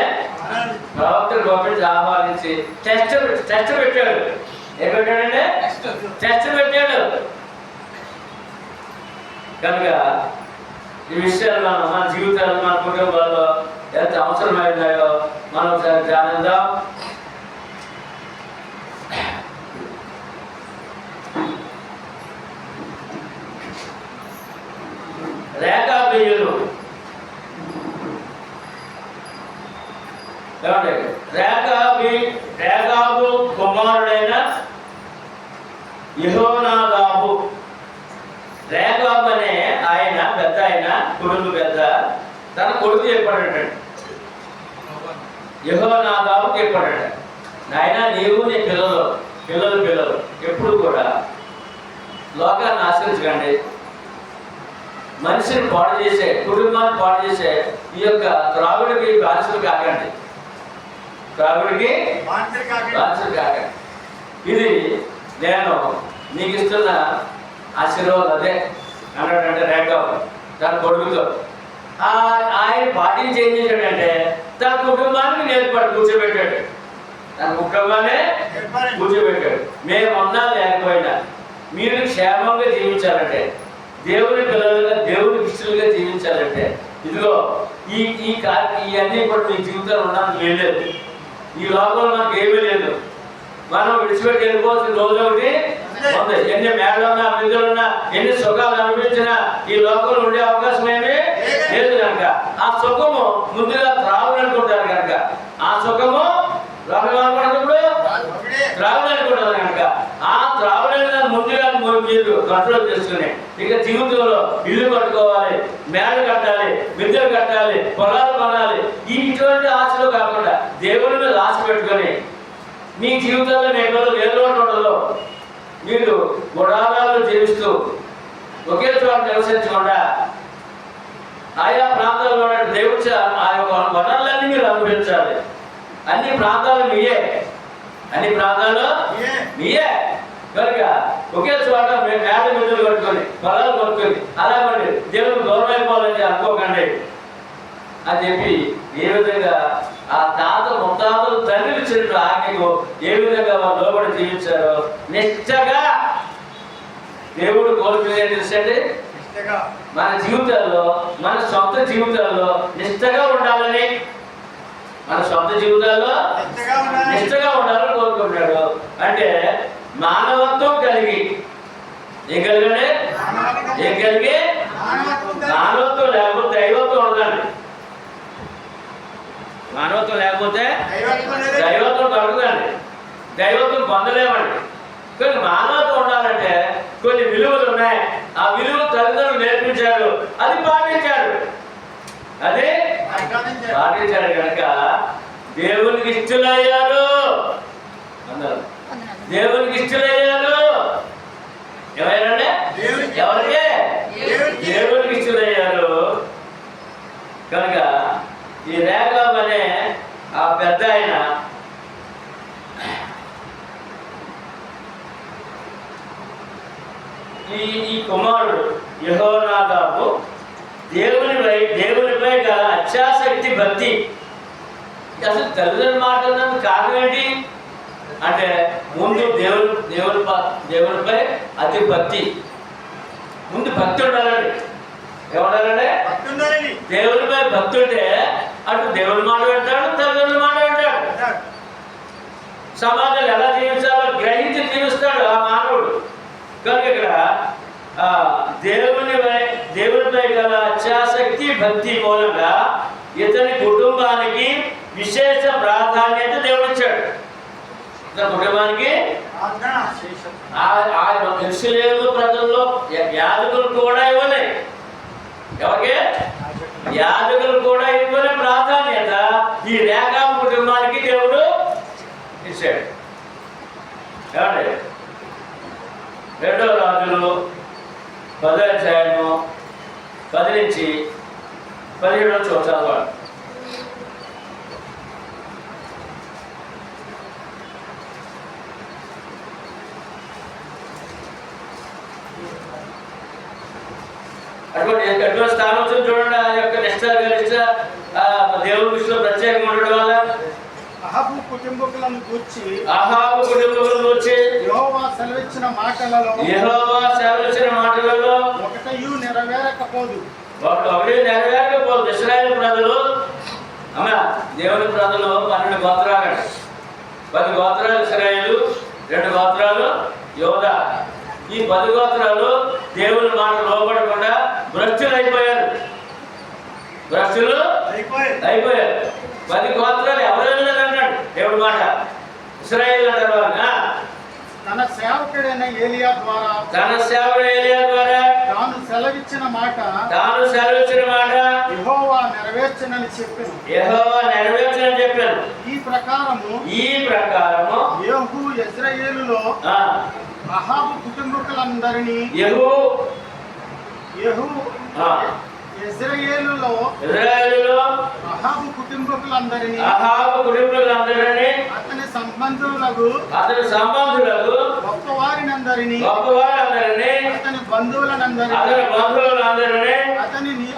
ప్రవక్తను పంపించి ఆహ్వానించి టెస్ట్ పెట్టాడు. ఏం పెట్టాడంటే టెస్ట్ పెట్టాడు. కనుక ఈ విషయాలు మన జీవితాలు, మన కుటుంబాల్లో ఎంత అవసరమైనాయో మనం ఒకసారి ధ్యానిద్దాం. రేఖాబీయులు ఏమంటే రేఖాబు కుమారుడైన యెహోనాదాబు. రేఖాబు అనే ఆయన పెద్ద, ఆయన కొడుకు పెద్ద, తన కొడుకు చెప్పాడట, యెహోనాదాబుకి చెప్పాడట, నాయన నీవు నీ పిల్లలు ఎప్పుడు కూడా లోకాన్ని ఆశ్రయించకండి, మనిషిని పాడు చేసే, కుటుంబాన్ని పాడు చేసే ఈ యొక్క త్రాగుడికి బానిసలు కాకండి, త్రాగుడికి బానిసలు కాకండి. ఇది నేను నీకు ఇస్తున్న ఆశీర్వాదం అదే అన్నాడంటే రేఖాబు తన కొడుకుతో. ఆయన పాటించి ఏం చేశాడంటే తన కుటుంబానికి నేర్పాడు, కూర్చోబెట్టాడు. తన కుటుంబాన్ని కూర్చోబెట్టాడు. మేము ఉన్నా లేకపోయినా మీరు క్షేమంగా జీవించాలంటే, దేవుని పిల్లలుగా, దేవుని ఇష్టలుగా జీవించాలంటే, ఇదిగో ఇవన్నీ కూడా మీ జీవితంలో ఉండడానికి లేదు. ఈ లోకంలో మనకు ఏమీ లేదు. మనం విడిచిపెట్టి వెళ్ళిపోవాల్సిన రోజు ఒకటి ఉంది. ఎన్ని మేడలున్నా, మిందులున్నా, ఎన్ని సుఖాలు అనిపించినా ఈ లోకంలో ఉండే అవకాశం ఏమీ లేదు కనుక ఆ సుఖము ముందుగా త్రాగులనుకుంటారు కనుక, ఆ సుఖము లోకప్పుడు త్రాగులనుకుంటారు కనుక ఆ త్రాగులని ముందుగా మీరు కంట్రోల్ చేసుకుని ఇక జీవితంలో ఇల్లు కట్టుకోవాలి, మేడలు కట్టాలి, మిద్దెలు కట్టాలి, పొలాలు కొనాలి, ఇటువంటి ఆశలు కాకుండా దేవుని మీద ఆశ పెట్టుకొని మీ జీవితంలో నేపథ్యంలో ఏదో ఉండదు. మీరు గుడారాలు జీవిస్తూ ఒకే చోట నివసించకుండా ఆయా ప్రాంతాల్లో దేవుడు ఆ యొక్క వనరులన్నీ మీరు అనుభవించాలి. అన్ని ప్రాంతాలు మీయే, అన్ని ప్రాంతాలు మీయే కనుక ఒకే చోట మేము మేడ మిద్దెలు కట్టుకొని, పొలాలు కొనుక్కొని అలాగండి దేవుడు దూరం అయిపోవాలని అనుకోకండి అని చెప్పి ఏ విధంగా ఆ తాత ముత్తాతలు తండ్రులు ఇచ్చిన ఆజ్ఞకు ఏ విధంగా వారు లోబడి జీవించారో నిష్టగా దేవుడు కోరుకునేది తెలుసండి. మన జీవితాల్లో, మన సొంత జీవితాల్లో నిష్టగా ఉండాలని, మన సొంత జీవితాల్లో నిష్టగా ఉండాలని కోరుకుంటున్నాడు. అంటే మానవత్వం కలిగి ఏం కలిగండి? ఏం కలిగి? మానవత్వం లేకపోతే దైవత్వం ఉండదండి. మానవత్వం లేకపోతే దైవత్వం దొరకదండి, దైవత్వం పొందలేమండి. కానీ మానవత్వం ఉండాలంటే కొన్ని విలువలు ఉన్నాయి. ఆ విలువలు తల్లిదండ్రులు నేర్పించారు, అది పాటించాడు, అది పాటించాడు కనుక దేవునికి ఇష్టలయ్యారు. అందరూ దేవునికి ఇష్టలయ్యారు. ఎవరంటే ఎవరికి? దేవునికి ఇష్టలయ్యారు. కనుక ఈ రేఖాబు అనే ఆ పెద్ద ఆయన ఈ కుమారుడు యెహోనాదాబు దేవునిపై గల అత్యాసక్తి భక్తి అసలు తల్లిదండ్రుల మాట వినడానికి కారణం ఏంటి అంటే ముందు దేవునిపై అతి భక్తి, ముందు భక్తి ఉండాలండి. ఏముండాలండి? భక్తి ఉండాలండి. దేవునిపై భక్తి ఉంటే అటు దేవుని మాట వింటాడు, తల్లిదండ్రుల మాట వింటాడు. సమాజంలో ఎలా జీవించాలో గ్రహించి జీవిస్తాడు ఆ మానవుడు. కనుక ఇక్కడ దేవునిపై గల ఇచ్ఛాశక్తి భక్తి మూలంగా ఇతని కుటుంబానికి విశేష ప్రాధాన్యత దేవుడిచ్చాడు. ఇతని కుటుంబానికి ఇశ్రాయేలు ప్రజల్లో యాజకులు కూడా ఇవ్వలే. ఎవరికి? యాజకులు కూడా ఇవ్వలే ప్రాధాన్యత ఈ రేఖాబు కుటుంబానికి దేవుడు ఇచ్చాడు. ఏమండి? 2వ రాజులు 10వ అధ్యాయము 10 నుంచి 17 చదవాలి. అటువంటి స్థానం వచ్చింది చూడండి. ఆ యొక్క నిష్ట గరిష్ట దేవుడి విషయంలో ప్రత్యేకంగా ఉండడం వల్ల అహాబు కుటుంబకులను గూర్చి యెహోవా సెలవిచ్చిన మాటలలో ఒకటయు నెరవేరకపోదు. ఇశ్రాయేలు ప్రజలు దేవుని ప్రజలు 12 గోత్రాలు, 10 గోత్రాలు ఇశ్రాయేలు, 2 గోత్రాలు యోధా. ఈ 10 గోత్రాలు దేవుని మాట లోబడకుండా భ్రష్టులు అయిపోయారు. 10 గోత్రాలు ఎవరైనా లేదన్నాడు దేవుడి మాట. ఇశ్రాయేలు అంటారు తన సేవకుడైన ఏలియా ద్వారా తాను సెలవిచ్చిన మాట యెహోవా నెరవేర్చనని చెప్పాను. ఈ ప్రకారము యెహూ యెజ్రెయేలులో అహాబు కుటుంబకులందరినీ ఇశ్రాయేలులో అహాబు కుటుంబకులందరినీ అతని సంబంధులకు గొప్పవారినందరినీ అతని బంధువులనందరినీ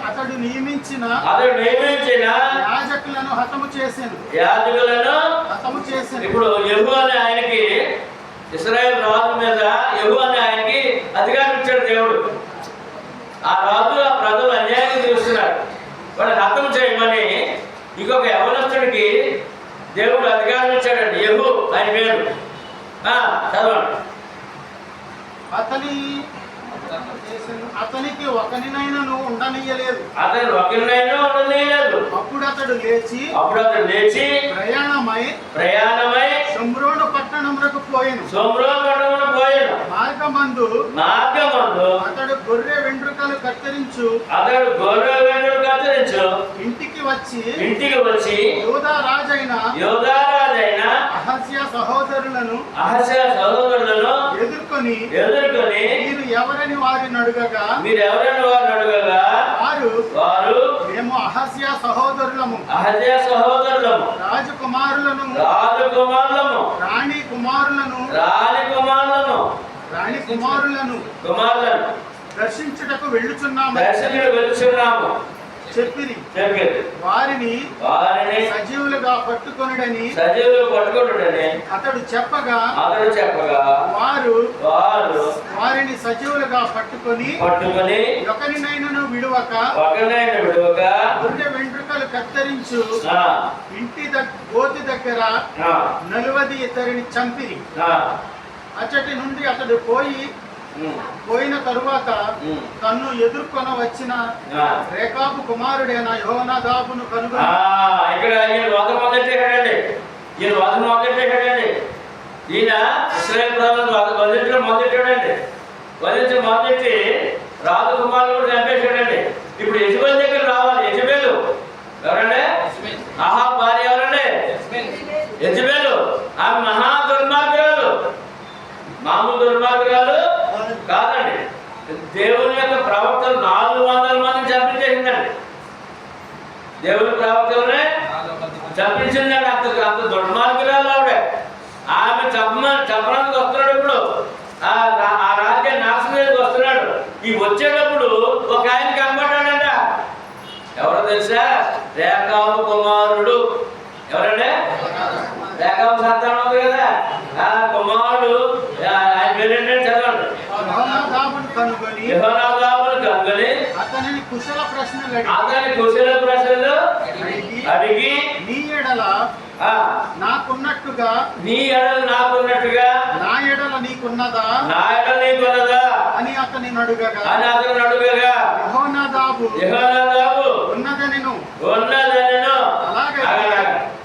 అతడు నియమించిన యాజకులను హతము చేశాను. ఇప్పుడు యెహూ అనే ఆయనకి, ఇశ్రాయేలు రాజు మీద యెహూ అనే ఆయనకి అధికారం ఇచ్చాడు దేవుడు. ఆ రాజు ఆ ప్రజలు అన్యాయంగా చూస్తున్నాడు. వాళ్ళని హతం చేయమని ఇంకొక యవనస్తుడికి దేవుడు అధికారం ఇచ్చాడండి. యెహూ ఆయన పేరు. చదవండి. అతనికి ఒకరినైనాను ఉండనీయలేదు. అప్పుడు అతడు లేచి ప్రయాణమై షోమ్రోను పట్టణమునకు పోయెను. మార్గమందు అతడు గొర్రె వెంట్రుకలు కత్తిరించు ఇంటికి వచ్చి యోధా రాజైన అహజ్యా సహోదరులను ఎదుర్కొని మీరు ఎవరని వారిని అడుగగా వారు మేము అహజ్యా సహోదరులము, రాజకుమారులను రాణి కుమారులను దర్శించుటకు వెళ్ళుచున్నాము చెప్పిరి. వారిని సజీవులుగా పట్టుకొనుడని అతడు చెప్పగా వారు వారిని సజీవులుగా పట్టుకొని ఒకరినైనను విడువక గొర్రె వెంట్రుకలు కత్తిరించు ఇంటి గోతి దగ్గర 40 ఇద్దరిని చంపిరి. అచ్చటి నుండి అతడు పోయిన తరువాత తన్ను ఎదుర్కొన వచ్చిన రేకాబు కుమారుడైన యెహోనాదాబును కనుగొని ఈయన ఇశ్రాయేలు ప్రజలను మొదలెట్టి రాజకుమారుడు చంపేశాడండి. ఇప్పుడు యెజబెల్ దగ్గర రావాలి. యెజబెలు ఎవరండి? అహాబు భార్య ఎవరండి? యెజబెలు. ఆమె మహా దుర్మార్గురాలు, మామూలు దుర్మార్గురాలు కాదండి. దేవుని యొక్క ప్రవక్తలు 400 మందిని చంపించేసిందండి. దేవుని ప్రవక్తలనే చంపించిందండి. అంత దుర్మార్గురాలు ఆవిడ. ఆమె చంపడానికి వస్తున్నాడు. ఇప్పుడు ఆ రాజ్యాన్ని నాశనానికి వస్తున్నాడు. ఈ వచ్చేటప్పుడు ఒక ఆయన కనబడ్డాడంట. ఎవరో తెలుసా? రేకాబు కుమారుడు ఎవరండి? రేఖాబు సంతానం ఉంది కదా, ఆ కుమారుడు ఆయన పేరేంటంటే చదవండి. యెహోనాదాబును కనుగొని యెహోనాదాబును కనుగొని అతనిని కుశల ప్రశ్నలు అడిగి నీ ఎడల ఆ నాకున్నట్టుగా నీ ఎడల నాకున్నట్టుగా నా ఎడల నీకున్నదా నా ఎడల నీకున్నదా అని అతనిని అడుగగా యెహోనాదాబు ఉన్నదనెను. అలాగే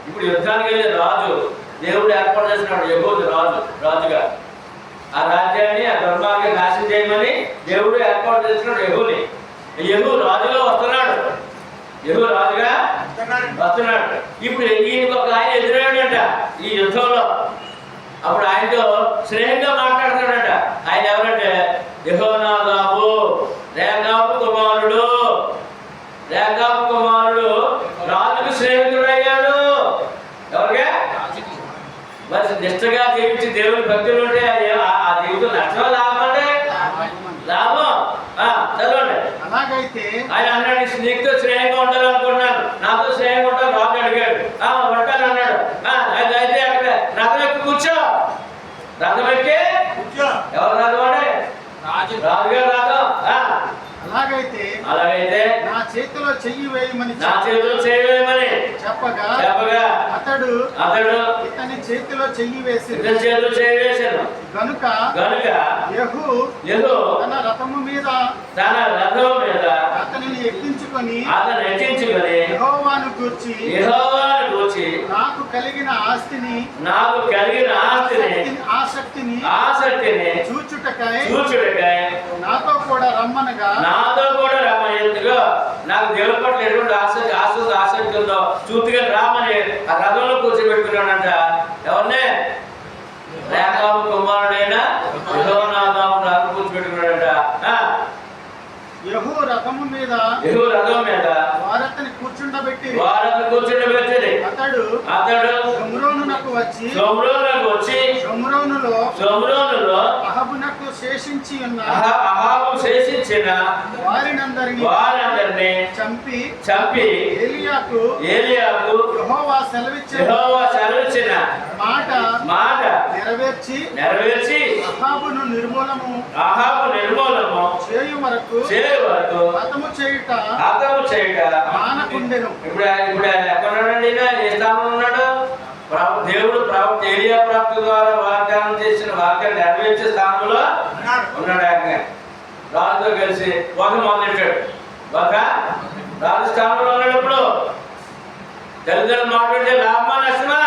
ఇప్పుడు యుద్ధానికి వెళ్ళే రాజు దేవుడు ఏర్పాటు చేసినాడు యెహోదు రాజుగా. ఆ రాజ్యాన్ని ఆ దుర్మార్గాన్ని నాశనం చేయమని దేవుడు ఏర్పాటు చేసినాడు యెహూని. యెహూ రాజుగా వస్తున్నాడు, యెహూ రాజుగా వస్తున్నాడు. ఇప్పుడు ఈయనకు ఒక ఆయన ఎదురయ్యాడంట ఈ యుద్ధంలో. అప్పుడు ఆయనతో స్నేహంగా మాట్లాడుతున్నాడంట. ఆయన ఎవరంటే యెహోనాదాబు, రేఖాబు కుమారుడు. రేఖాబు కుమారుడు రాజుకు స్నేహితుడు అయ్యాడు. ఎవరిగా? మరి నిష్ఠగా జీవించి దేవుని భక్తులు ఉంటే ఆ జీవితం నష్టం లాభం అంటే లాభం. చదవండి. అలాగైతే ఆయన అన్నాడు, నీతో స్నేహంగా ఉండాలనుకున్నాను, నాతో స్నేహంగా ఉంటాను. రాజు అడిగాడు, ఉంటాను అన్నాడు. అయితే అక్కడ రథం ఎక్కి కూర్చో. రథం ఎక్కి ఎవరు రథం అంటే రాజుగారు రథం. అలాగైతే నా చేతిలో చెయ్యి వేయమని చెప్పగా అతడు ఇతని చేతిలో చెయ్యి వేసాను. గనుక యెహూ తన రథము మీద అతనిని ఎక్కించుకొని యెహోవాను గూర్చి నాకు కలిగిన ఆస్తిని ఆసక్తిని చూచుటకై నాతో కూడా రమ్మనగా ఎందుకో నాకు దేవుని పట్ల ఎటువంటి ఆసక్తి ఉందో చూతుగా రామని ఆ రథంలో కూర్చోబెట్టుకున్నాడంట. ఎవరినే? రేఖాబు కుమారుడైన యెహోనాదాబు రథం కూర్చోబెట్టుకున్నాడంట. యెహూ రథం మీద వారతని కూర్చుండబెట్టి అతడు షోమ్రోనునకు వచ్చి షోమ్రోనులో అహాబునకు శేషించి ఉన్న వారినందరినీ చంపి ఏలీయాకు యెహోవా సెలవిచ్చిన మాట నెరవేర్చి అహాబును నిర్మూలము చేయు వరకు హతము చేయుట మానకుండెను. ఇప్పుడు ఎక్కడ ఉన్నాడండి? ఏ స్థానంలో ఉన్నాడు? దేవుడు ఏలియా ప్రాప్తి ద్వారా వాగ్దానం చేసిన వాక్యాన్ని నెరవేర్చే స్థానంలో ఉన్నాడు. ఆయన రాజుతో కలిసి మొదలెట్టాడు. రాజు స్థానంలో ఉన్నాడు. ఇప్పుడు తల్లిదండ్రులు మాట్లాడితే లాభమా నష్టమా?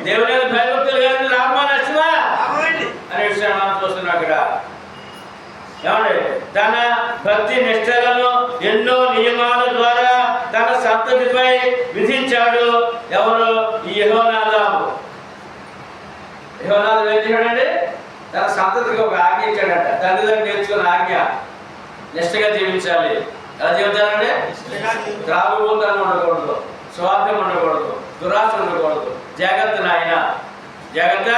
దేవుని భయభక్తులు కానీ లాభమా నష్టమా అనే విషయాన్ని మనం చూస్తున్నాం అక్కడ. ఏమండి? తన భక్తి నిష్ఠలను ఎన్నో నియమాల ద్వారా తన సంతతిపై విధించాడు. ఎవరు? ఈ యెహోనాదాబు. యెహోనాదాబు ఏం చేశాడండి? తన సంతతికి ఒక ఆజ్ఞ ఇచ్చాడంట. తల్లిదండ్రులు నేర్చుకున్న ఆజ్ఞ, నిష్ఠగా జీవించాలి. ఎలా జీవించాలంటే త్రాగుబోతనం ఉండకూడదు, స్వార్థం ఉండకూడదు, దురాశ ఉండకూడదు. జాగ్రత్త నాయన, జాగ్రత్త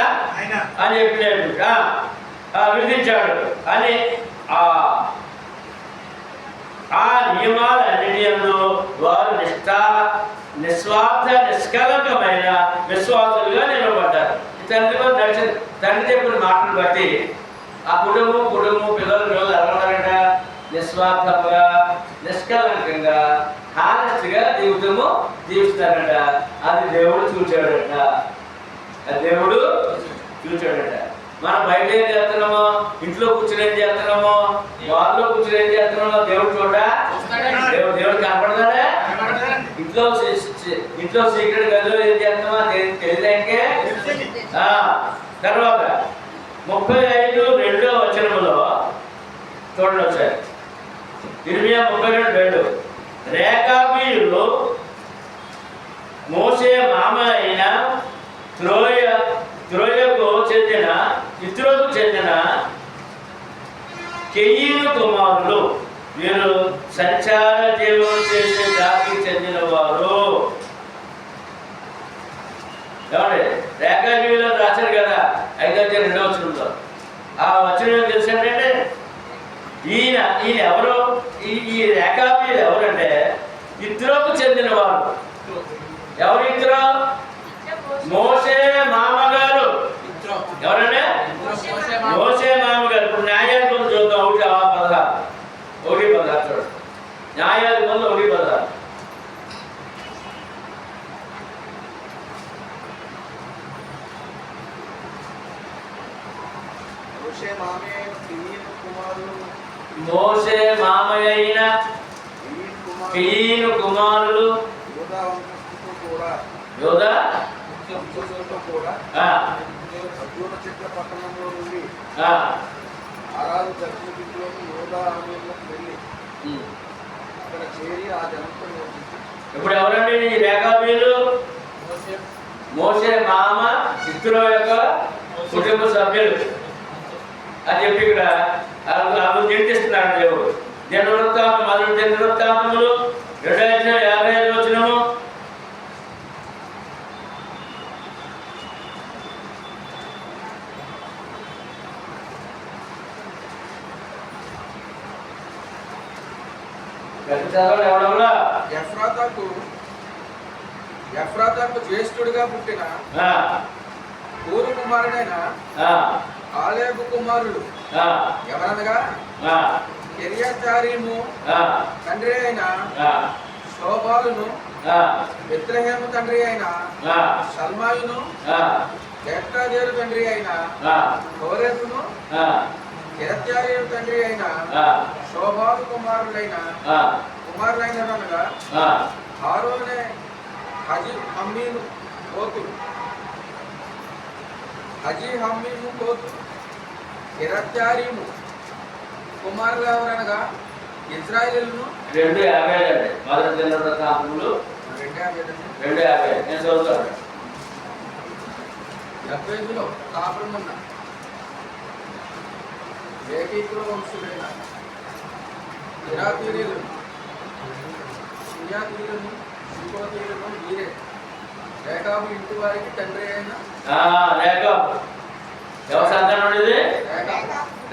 అని చెప్పినట్టు విధించాడు అని ఆ నియమాలన్నిటిలో వారు నిస్వార్థ నిష్కలంకమైన విశ్వాసులుగా నిలబడ్డారు. తండ్రి చెప్పిన మాటలు బట్టి ఆ కుటుంబం పిల్లలు ఎలా ఉన్నారంట? నిస్వార్థంగా, నిష్కలంకంగా, హానెస్ట్గా జీవిస్తారట. అది దేవుడు చూచాడట. మనం బయట ఏం చేస్తున్నామో, ఇంట్లో కూర్చుని ఏం చేస్తున్నామో, వాళ్ళలో కూర్చుని ఏం చేస్తున్నామో దేవుడు దేవుడు కనపడతాడా? ఇంట్లో సీక్రెట్ గదిలో ఏం చేస్తున్నామో తెలియదానికే. తర్వాత 35:2 వచనములో చూడండి ఒకసారి. ఇర్మియా 32:2 రేఖాబీయులు మోసే మామ అయిన త్రోయకు చెందిన ఇత్రోకు చెందిన కెయీను కుమారులు. వీరు సంచార జీవనం చేసే జాతికి చెందిన వారు. ఏమండి? రేఖాబీయులు రాశారు కదా 5:2 వచనంలో. ఆ వచనం తెలిసిందంటే ఈయన ఎవరు? ఈ రేఖాబీయులు ఎవరంటే ఇత్రోకు చెందిన వారు. ఎవరు ఇత్రో? మోషే మామగారు ఎవరంటే మోషే మామగారు. ఇప్పుడు న్యాయాధిపతులు చూద్దాం. 1:16 చూడండి. న్యాయాధిపతులు 1:16. మోషే మామయ్య అయిన పీను కుమారులు యోధా పట్టణంలో నుండి ఆరాధు దక్షిణలోని యోధా ఆమెలకు వెళ్ళి అక్కడ చేరి ఆ జనంతో ఇప్పుడు ఎవరండి ఈ రేఖాబీలు? మోషే మామ ఇద్దరు యొక్క కుటుంబ సభ్యులు అని చెప్పి ఇక్కడ వాళ్ళు నిర్దిస్తున్నాడు దేవుడు. మొదటి దినవృత్తాంతములు 2:55 వచనము. ఎఫ్రాతాకు జ్యేష్ఠుడిగా పుట్టిన ఊరు కుమారుడైన కాలేబు కుమారుడు ఎవరనగా కిర్యత్యారీము తండ్రి అయిన శోబాలును, బెత్లెహేము తండ్రి అయిన షల్మాయును, బెత్లెహేము తండ్రి అయిన హోరేతును, కిర్యత్యారీము తండ్రి అయిన శోబాలు కుమారులైనగా హారోనే హజీ హమ్మీను కోతులు. కిర్యత్యారీము కుమారులు ఎవరనగా ఇజ్రాయేలును. 2:50 మొదటి దినవృత్తాంతములు 2:50. నేను చదువుతాను. 70లో కాపురమున్న ఏకీకుల వంశులైన ఇరాతీయులను, సియాతీయులను, సికోతీయులను వీరే రేఖాబు ఇంటి వారికి తండ్రి అయిన రేఖాబు ఎవరి సంతానం ఇది?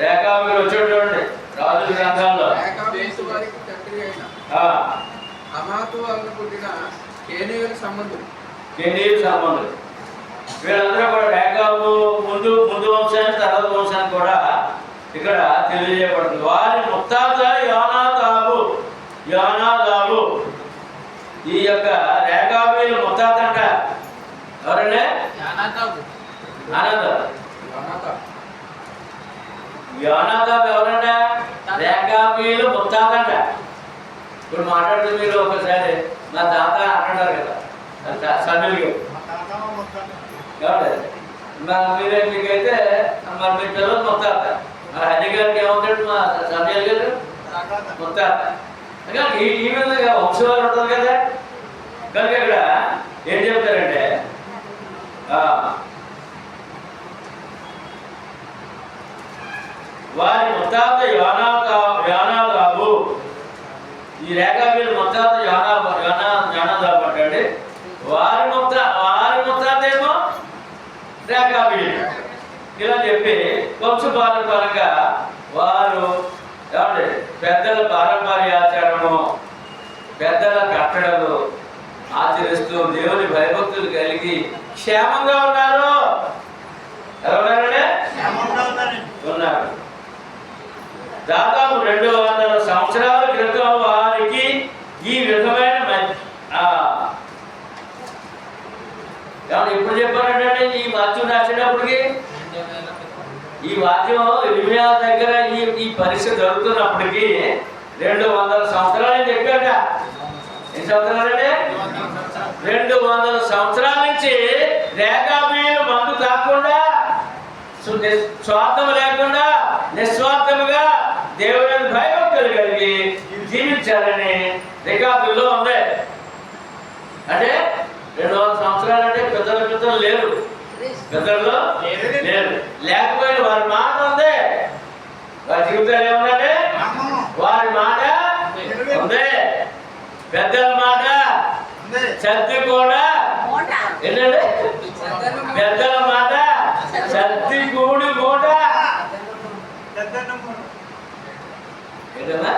రేఖాబు వచ్చాడు చూడండి రాజుల గ్రంథాల్లో. రేఖాబు ఇంటి వారికి తండ్రి అయిన అమాతు వలన పుట్టిన కేనీయుల సంబంధులు. వీళ్ళందరూ కూడా రేఖాబు ముందు వంశానికి తర్వాత వంశానికి కూడా ఇక్కడ తెలియజేయబడుతుంది. వారి ముత్తాత యోనాదాబు. ఈ యొక్క రేఖాబీలు ముత్తాత అంట ఎవరంటే యోనాదాబు ఎవరంటే రేఖాబీలు ముత్తాత అంట. ఇప్పుడు మాట్లాడుతూ మీరు ఒకసారి నా తాత అంటారు కదా సన్నులు మీరే మీకైతే మరి మీ పిల్లలు ముత్తాత. మరి హరి గారికి ఏమవుతాడు? మా సన్యాల్ గారు ముత్తాత. ఈ విధంగా వంశవాళ్ళు ఉంటుంది కదా. కనుక ఇక్కడ ఏం చెప్తారంటే వారి ముత్తాత యోనాదాబు. ఈ రేఖాబీలు ముత్తాత యోనాదాబు అంటండి. వారి ముత్తాత ఏమో రేఖాబీలు. ఇలా చెప్పి వంశపారంపరంగా వారు ఏమంటే పెద్దల పారంపర్య ఆచారము, పెద్దల కట్టడలు ఆచరిస్తూ దేవుని భయభక్తులు కలిగి క్షేమంగా ఉన్నారు. ఎలా ఉన్నారంటే ఉన్నారు. దాదాపు 200 సంవత్సరాల క్రితం వారికి ఈ విధమైన ఎప్పుడు చెప్పారంటే ఈ వాక్యం రాసేటప్పటికి ఈ వాక్యం ఇర్మియా దగ్గర ఈ పరిస్థితి జరుగుతున్నప్పటికీ 200 సంవత్సరాలు చెప్పాట. ఎన్ని సంవత్సరాలంటే 200 సంవత్సరాల నుంచి రేఖాబీలు మందు కాకుండా స్వార్థం లేకుండా నిస్వార్థముగా దేవుని భయభక్తులు కలిగి జీవించాలని రేఖాబీల్లో ఉంది. అంటే 200 సంవత్సరాలు అంటే పెద్దలు లేరు, పెద్దల్లో లేరు. లేకపోయినా వారి మాట ఉంది. వారి జీవితాలు ఏముందంటే వారి మాట ఉంది. పెద్దల మాట సర్ది కూడా ఏంటంటే పెద్దల మాట సర్ది కూడి మూట ఏంటన్నా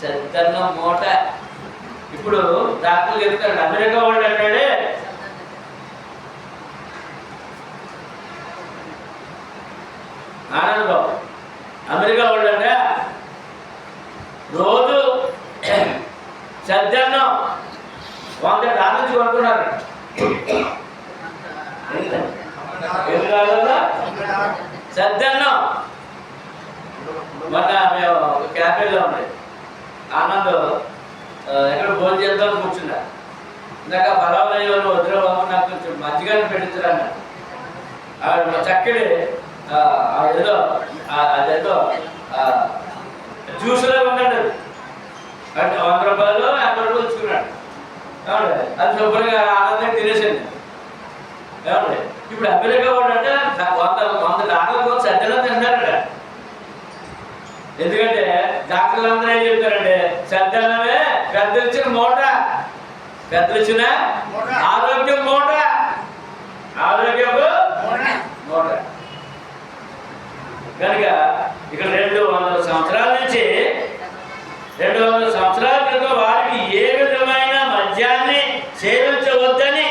సద్దన్న మూట. ఇప్పుడు డాక్టర్లు చెప్తాడు అమెరికా వాళ్ళు అంటాడే రోజు సద్యాన్నం $100 నుంచి కొనుక్కున్నారు. సద్యాన్నం మొన్న మేము క్యాఫేలో ఉన్నాయి ఆనంద్ ఎక్కడ భోజనం చేద్దామని కూర్చున్నా. ఇందాక పలావులు వదిలే బాబు నాకు కొంచెం మజ్జిగని పెట్టించరాన్న చక్కడి ఏదో అదేదో జ్యూస్లో ఉన్నాడు అంటే $100 $50 ఇచ్చుకున్నాడు. ఏమండి అది శుభ్రంగా ఆనందంగా తినేసింది. ఏమండి ఇప్పుడు అమెరికా వాడు అంటే $100 సజ్జలో తింటారట. ఎందుకంటే డాక్టర్లు అందరూ ఏం చెప్తారంటే సజ్జలమే పెద్దలు ఇచ్చిన మూట, పెద్దలు ఇచ్చిన ఆరోగ్యం మూట, ఆరోగ్యపు మూట. కనుక ఇక్కడ 200 సంవత్సరాల నుంచి 200 సంవత్సరాల క్రితం వారికి ఏ విధమైన మద్యాన్ని సేవించవద్దని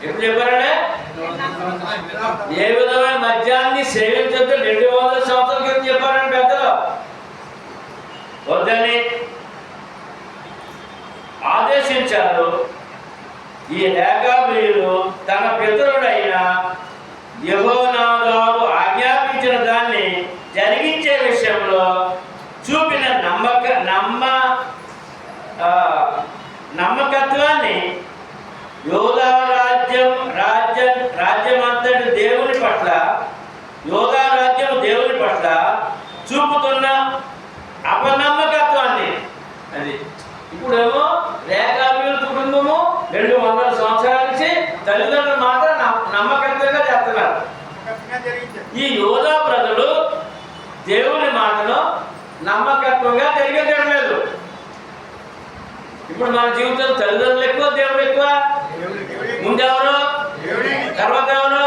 ఎప్పుడు చెప్పారంటే ఏ విధమైన మద్యాన్ని సేవించొద్దు 200 సంవత్సరాల క్రితం చెప్పారండి పెద్దలు. వద్దని ఆదేశించారు. ఈ రేఖాబిలు తన పితరుడైన యెహోనాదాబు ఆజ్ఞాపించిన దాన్ని జరిగించే విషయంలో చూపిన నమ్మకత్వాన్ని యోధా రాజ్యమంతటి దేవుని పట్ల యోధా రాజ్యం దేవుని పట్ల చూపుతున్న అపనమ్మకత్వాన్ని అది ఇప్పుడేమో రేఖాబిలు కుటుంబము 200 సంవత్సరాల నుంచి తల్లిదండ్రుల మాట నమ్మకత్వంగా చేస్తున్నారు. ఈ యోధా ప్రజలు దేవుని మాటను నమ్మకత్వంగా జరిగించడం లేదు. ఇప్పుడు మన జీవితం తల్లిదండ్రులు ఎక్కువ, దేవుడు ఎక్కువ. ముందెవరు, తర్వాత ఎవరు?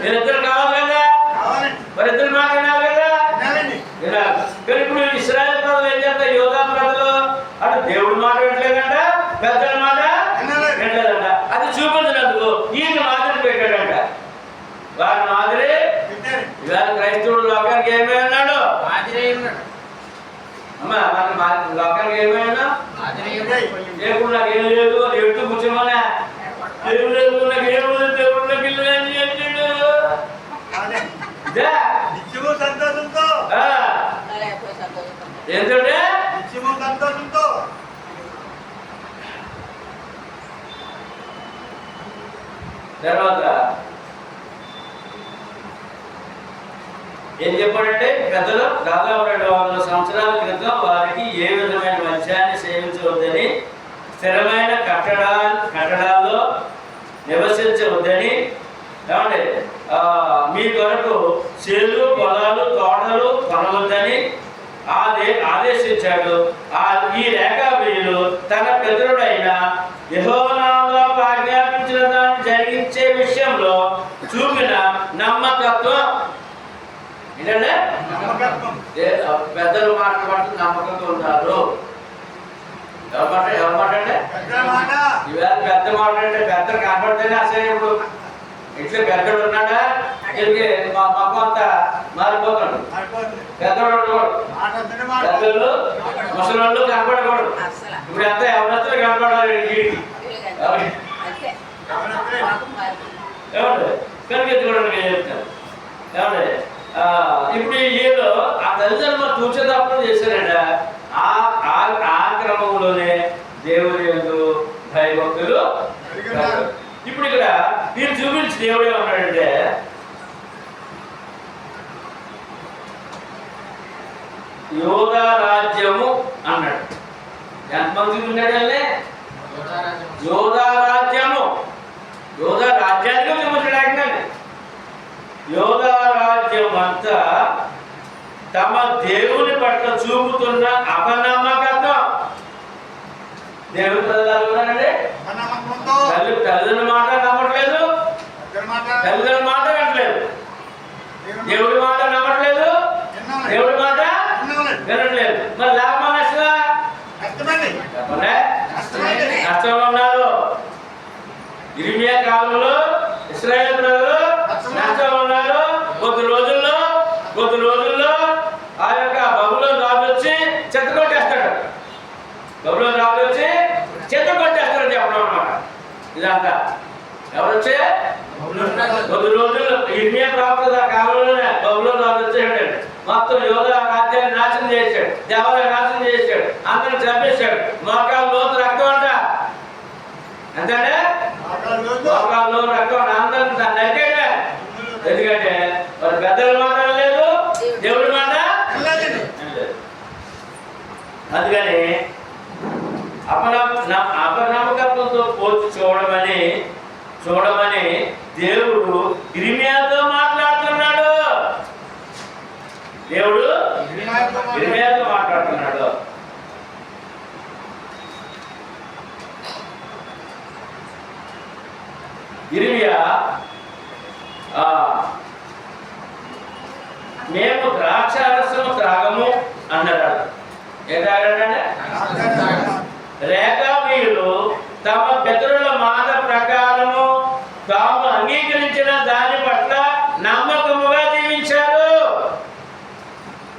మీరిద్దరు కావాలి కదా, మరిద్దరు మాట వినాలి కదా. కానీ ఇప్పుడు ఇశ్రాయేలు ప్రజలు ఏం చేస్తారు? యోధా ప్రజలు అటు దేవుడి మాట వినలేదంట, పెద్దల మాట వినలేదంట. అది చూపించినందుకు ఈయన మాదిరి పెట్టాడంట. వారి మాదిరి ఇవాళ క్రైస్తవుడు లోకానికి ఏమై ఉన్నాడు? అమ్మా మన లోకానికి ఏమై ఉన్నా? దేవుడు నాకు ఏం లేదు అని ఎట్టు కూర్చోమన్నా దేవుడు లేదు, నాకు ఏముంది, దేవుడు నాకు ఇల్లు అని చెప్పాడు. సంతోషంతో ఏంటంటే సంతోషంతో తర్వాత ఏం చెప్పాడంటే పెద్దలు దాదాపు 200 సంవత్సరాల క్రితం వారికి ఏ విధమైన మద్యాన్ని సేవించవద్దని, స్థిరమైన కట్టడాల్లో నివసించవద్దని, ఏమండి మీ కొరకు చేలు పొలాలు తోటలు కొనవద్దని ఆదేశించాడు. ఈ రేఖాబిలు తన పితరుడైన యెహోవాకు ఆజ్ఞాపించిన దాన్ని జరిగించే విషయంలో చూపిన నమ్మకత్వం ఏంటంటే పెద్దలు మాట్లాడుతూ నమ్మకంగా ఉన్నారు. ఎవరు మాట అంటే ఇవాళ పెద్ద మాట అంటే పెద్దలు కనపడితేనే అసలు ఇప్పుడు ఇట్లా పెద్దడు ఉన్నాడా మా మొక్క అంతా మారిపోతాడు. పెద్దవాడు పెద్దలు ముసలి కనపడకూడదు. ఇప్పుడు అంతా ఎవరితో కనపడాలి ఏమండి కనుక చూడండి చెప్తాను. ఏమండి ఇప్పుడు వీళ్ళు ఆ తల్లిదండ్రులు తూచేటప్పుడు చేశారంట. ఆ క్రమంలోనే దేవుడి యందు భయభక్తులు. ఇప్పుడు ఇక్కడ మీరు చూపించి దేవుడు ఏమన్నాడంటే యోధా రాజ్యము అన్నాడు. ఎంతమంది చూపించాడంటే యోధా రాజ్యము, యోధా రాజ్యాన్ని చూపించడానికి యోధా రాజ్యం అంతా తమ దేవుని పట్ల చూపుతున్న అపనమ్మకత్వం. దేవుని ప్రజలు ఉన్నారండి, తల్లిదండ్రుల మాట నమ్మట్లేదు, తల్లిదండ్రుల మాట వినట్లేదు, దేవుడి మాట నమ్మట్లేదు, దేవుడి మాట వినట్లేదు. మరి లాభమా నష్టమా? చెప్పండి. నష్టంలో ఉన్నారు. ఇర్మియా కాలంలో ఇశ్రాయేలు ప్రజలు నష్టంలో ఉన్నారు. కొద్ది రోజుల్లో ఆ యొక్క బబులోను రాజు వచ్చి చెత్త బబులో రాజు వచ్చి చేత కొట్టేస్తారని చెప్పడం అన్నమాట. ఇదంతా ఎవరు వచ్చి కొద్ది రోజులు ఇర్మియా ప్రవక్త కాలంలోనే బబులో రాజు వచ్చాడు. మొత్తం యోధ రాజ్యాన్ని నాశనం చేశాడు, దేవాలయం నాశనం చేశాడు, అందరిని చంపేశాడు. మోకాలు లోతు రక్తం అంట, అంతేనే మోకాలు రక్తం అందరిని నరికాడే. ఎందుకంటే మరి పెద్దల మాట లేదు, దేవుడి మాట లేదు. అందుకని అపనమ్మకంతో పోల్చి చూడమని దేవుడు ఇర్మియాతో మాట్లాడుతున్నాడు. దేవుడు ఇర్మియాతో మాట్లాడుతున్నాడు. ఇర్మియా మేము ద్రాక్షారసము త్రాగము అన్నాడు. ఏం తాగాడంటే రేఖాబీయులు తమ పితరుల మాట ప్రకారము తాము అంగీకరించిన దాని పట్ల నమ్మకముగా జీవించారు.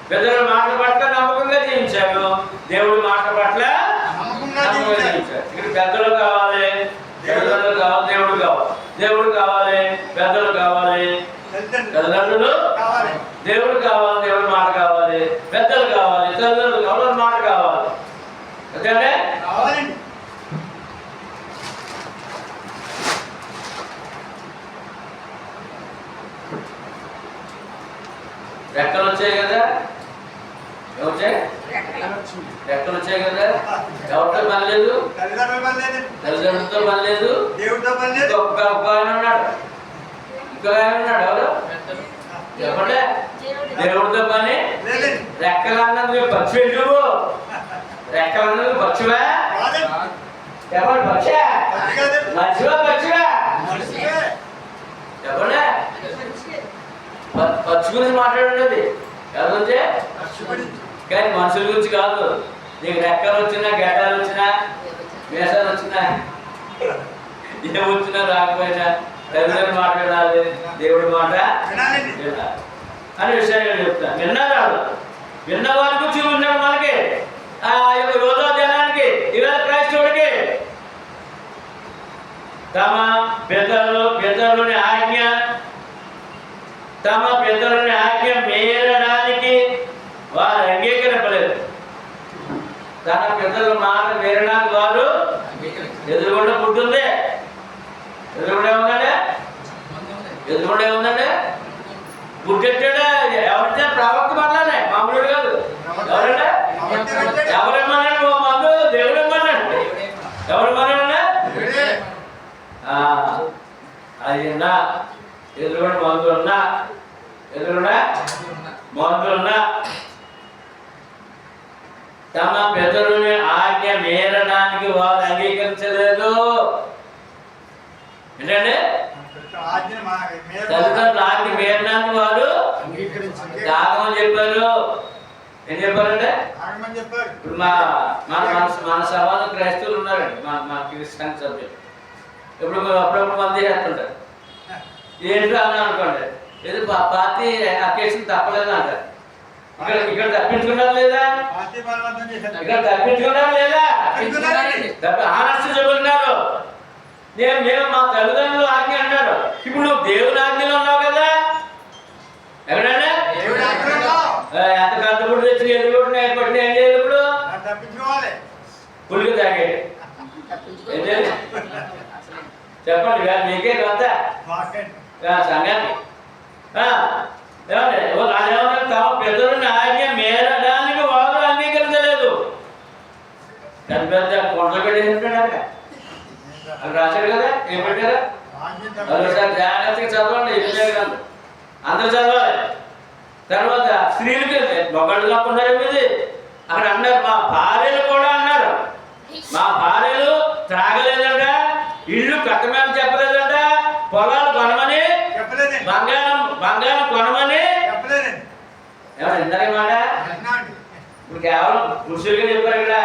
పితరుల మాట పట్ల నమ్మకంగా జీవించారు, దేవుడి మాట పట్ల నమ్మకంగా జీవించారు. ఇక్కడ పెద్దలు కావాలి, పెద్దలు కావాలి, దేవుడు కావాలి. దేవుడు కావాలి, పెద్దలు కావాలి, తల్లిదండ్రులు దేవుడు కావాలి, దేవుడి మాట కావాలి, పెద్దలు కావాలి, తల్లిదండ్రులు కావాలి, మాట కావాలి. అంతేనే రెక్కలు వచ్చాయి కదా, రెక్కలు వచ్చాయి కదా. ఎవరితో పని లేదు, తల్లిదండ్రులతో పని లేదు, ఇంకొక ఆయన ఉన్నాడు, ఇంకొక ఆయన ఉన్నాడు. ఎవరు చెప్పండి? దేవుడితో పని. రెక్కలు అన్నది పక్షి, నువ్వు రెక్కలు అన్నది పక్షివా? చెప్పండి, పక్షా మనిషివా పక్షివా? చెప్పండి, పక్షి గురించి మాట్లాడేది ఎవరంటే, కానీ మనుషుల గురించి కాదు. నీకు రెక్కలు వచ్చినా, గడ్డాలు వచ్చినా, వేషాలు వచ్చినా, ఏమొచ్చినా రాకపోయినా తల్లిదండ్రుల మాట వినాలి, దేవుడి మాట వినాలి అనే విషయాలు చెప్తాను. విన్న వారి గురించి ఉన్నాడు మనకి, ఆ యొక్క రోజా జనానికి, ఇవాళ క్రైస్తవుడికి తమ పితరుని ఆజ్ఞ మీరడానికి వారు అంగీకరింపలేదు. తన పితరుల మాట మీరడానికి వారు ఎదురుగుండా పుట్టింది. ఎదురుగుండే ఉందండి పుట్టెట్టాడా? ఎవరితే ప్రవక్త మళ్ళానే, మామూలు కాదు. ఎవరంటే ఎవరేమన్నాడు? ఓ మందు దేవుడు ఏమన్నాడు? ఎవరు మన్నాడా? అయ్యన్నా ఎదురుగుండా మందులున్నా తమ పితరుని ఆజ్ఞ మీరడానికి వారు అంగీకరించలేదు. ఏంటంటే తల్లిదండ్రుల ఆజ్ఞ మీరడానికి వారు త్యాగమని చెప్పారు. ఏం చెప్పారంటే, ఇప్పుడు మన సమాజం క్రైస్తవులు ఉన్నారండి, మా క్రిస్టియన్ సభ్యులు. ఇప్పుడు అప్పుడప్పుడు మంది చేస్తుంటారు. ఏంటో అన్నా అనుకోండి, ఏదో పార్టీ అకేషన్ తప్పలేదు అంటారు. ఇక్కడ తప్పించుకున్నారు లేదా? ఇక్కడ తప్పించుకున్నారు లేదా? ఆనర్స్ చెబుతున్నారు. మేము మా తల్లిదండ్రులు ఆజ్ఞ అన్నారు. ఇప్పుడు నువ్వు దేవుని ఆజ్ఞలో ఉన్నావు కదా. ఎక్కడైనా ఎంత కట్టుబడి తెచ్చి ఎదుగుడు ఏర్పడిన ఏం చేయాలి? ఇప్పుడు పులికి తాగేది చెప్పండి, మీకే కొంత సంగతి. తమ పితరుని ఆజ్ఞ మేరడానికి వారు అంగీకరించలేదు. పెద్ద పెద్ద కొండలు పెట్టేసినట్టు అక్కడ రాశాడు కదా, ఏం పెట్టారా? ఒకసారి జాగ్రత్తగా చదవండి, అందరూ చదవాలి. తర్వాత స్త్రీలకి మొగళ్ళు కాకుండా ఇది అక్కడ అన్నారు. మా భార్యలు కూడా అన్నారు, మా భార్యలు త్రాగలేదంట, ఇల్లు కట్టమని చెప్పలేదంట, పొలాలు కొనమని, బంగారం కొనమని ఏమన్నా ఇందాక మాట. ఇప్పుడు కేవలం పురుషులుగా చెప్పారు ఇక్కడ.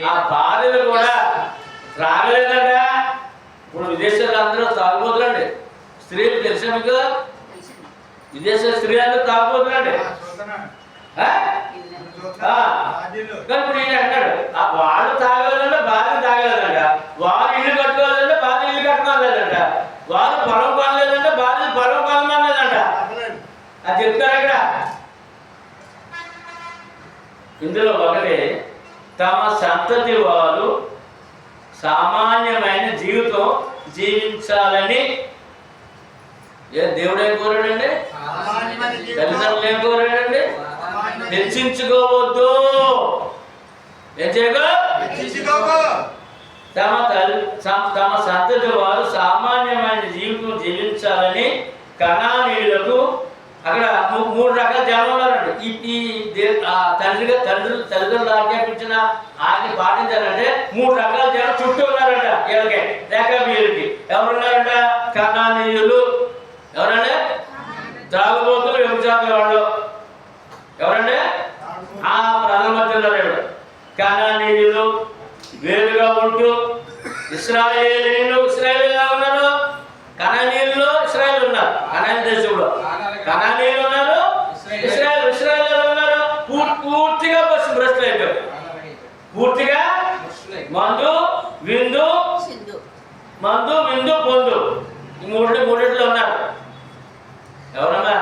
ఆ భార్యలు కూడా త్రాగలేదంట. ఇప్పుడు విదేశాలు అందరూ తాగుబోతులండి. స్త్రీలు తెలుసా మీకు? విదేశ స్త్రీలు అందరూ తాగుబోతులండి. కానీ ఇప్పుడు ఈయన అంటాడు వాళ్ళు తాగలేదంట, భార్య తాగలేదంట, వారు ఇల్లు కట్టుకోలేదంటే భార్య ఇల్లు కట్టుకోలేదంట, వారు పొలం కొనలేదంటే భార్య పొలం కొనలేదంట. అది చెప్తారు ఇక్కడ. ఇందులో ఒకటి, తమ సంతతి వారు సామాన్యమైన జీవితం జీవించాలని దేవుడు ఏం కోరాడండి? తల్లిదండ్రులు ఏం కోరాడండి? హెచ్చించుకోవద్దు. ఏం చేయగా తమ సంతతి వారు సామాన్యమైన జీవితం జీవించాలని కనానీయులకు, అక్కడ 3 రకాల జనం ఉన్నారండి. ఈ తల్లిదండ్రులు ఆజ్ఞాపించిన ఆజ్ఞ పాటించాలంటే 3 రకాల జనం చుట్టూ ఉన్నారంట. వీళ్ళకి రేఖాబీయులకి ఎవరున్నారంట? కనానీయులు. ఎవరంటే? త్రాగుబోతులు, వ్యభిచారుల వాళ్ళు. ఎవరంటే? ప్రజల మధ్య ఉన్నారు. కనానీయులు వేరుగా ఉంటూ ఇశ్రాయేలీయులు ఉన్నారు. కనానీయుల్లో ఇశ్రాయేలు ఉన్నారు. కనానీ దేశంలో కనానీయులు ఉన్నారు, ఇశ్రాయేలు ఉన్నారు. పూర్తిగా భ్రష్టులు అయిపోయారు. పూర్తిగా మందు విందు పొందు ఈ మూడిట్లో ఉన్నారు. ఎవరన్నా?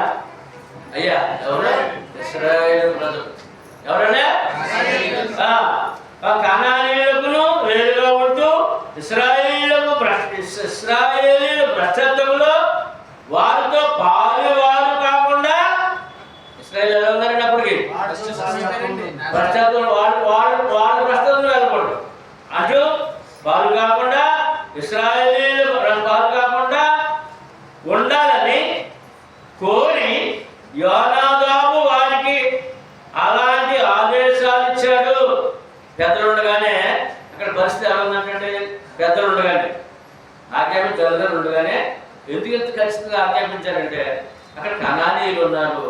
అయ్యా ఎవరు? ఇశ్రాయేలు ప్రజలు. ఎవరన్నా? కనానీయులకు వేరుగా ఉంటూ ఇశ్రాయేలీయుల భ్రష్టత్వంలో వారితో పాలువారు కాకుండా, ఇశ్రాయేలు ఎలా ఉన్నారండి అప్పటికి? భ్రష్టత్వం. వాళ్ళు భ్రష్టత్వం వెళ్ళకూడదు. అటు వారు కాకుండా, ఇశ్రాయేలీయులు వారు కాకుండా ఉండాలని కోరి యోనాదాబు వారికి అలాంటి ఆదేశాలు ఇచ్చాడు. పెద్దలు ఉండగానే అక్కడ పరిస్థితి ఎలా ఉందంటే, పెద్దలు ఉండగానే తల్లిదండ్రులు ఉండగానే ఎందుకు ఎంత ఖచ్చితంగా ఆజ్ఞాపించారంటే, అక్కడ కనానీయులు ఉన్నారు.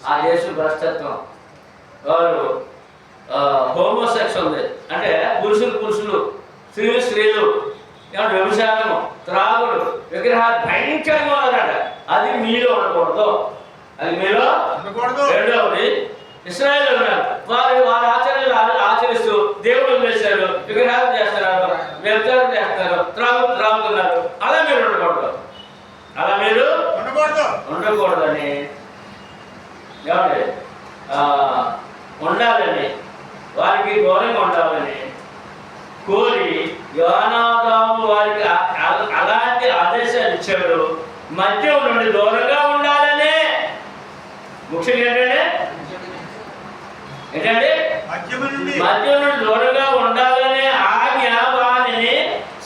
ఆ దేశం భ్రష్టత్వం. వారు హోమోసెక్స్ ఉంది అంటే పురుషులు, స్త్రీలు, వ్యభిచారము, త్రాగుడు, విగ్రహాలు భయంకరంగా ఉన్నారట. అది మీలో ఉండకూడదు. రెండవది, ఇశ్రాయేలు ఉన్నారు. వారి ఆచరణలు ఆచరిస్తూ దేవుడు చేశారు, విగ్రహాలు చేస్తున్నారు, వ్యభిచారం చేస్తున్నారు, త్రాగుతున్నారు. అలా మీరు ఉండకూడదని ఉండాలని, వారికి దూరంగా ఉండాలని కోరి యోనాదాబు వారికి అలాంటి ఆదేశాలు ఇచ్చాడు. మద్యం నుండి దూరంగా ఉండాలని. ముఖ్యంగా ఏంటంటే మద్యం నుండి దూరంగా ఉండాలనే ఆజ్ఞ వారిని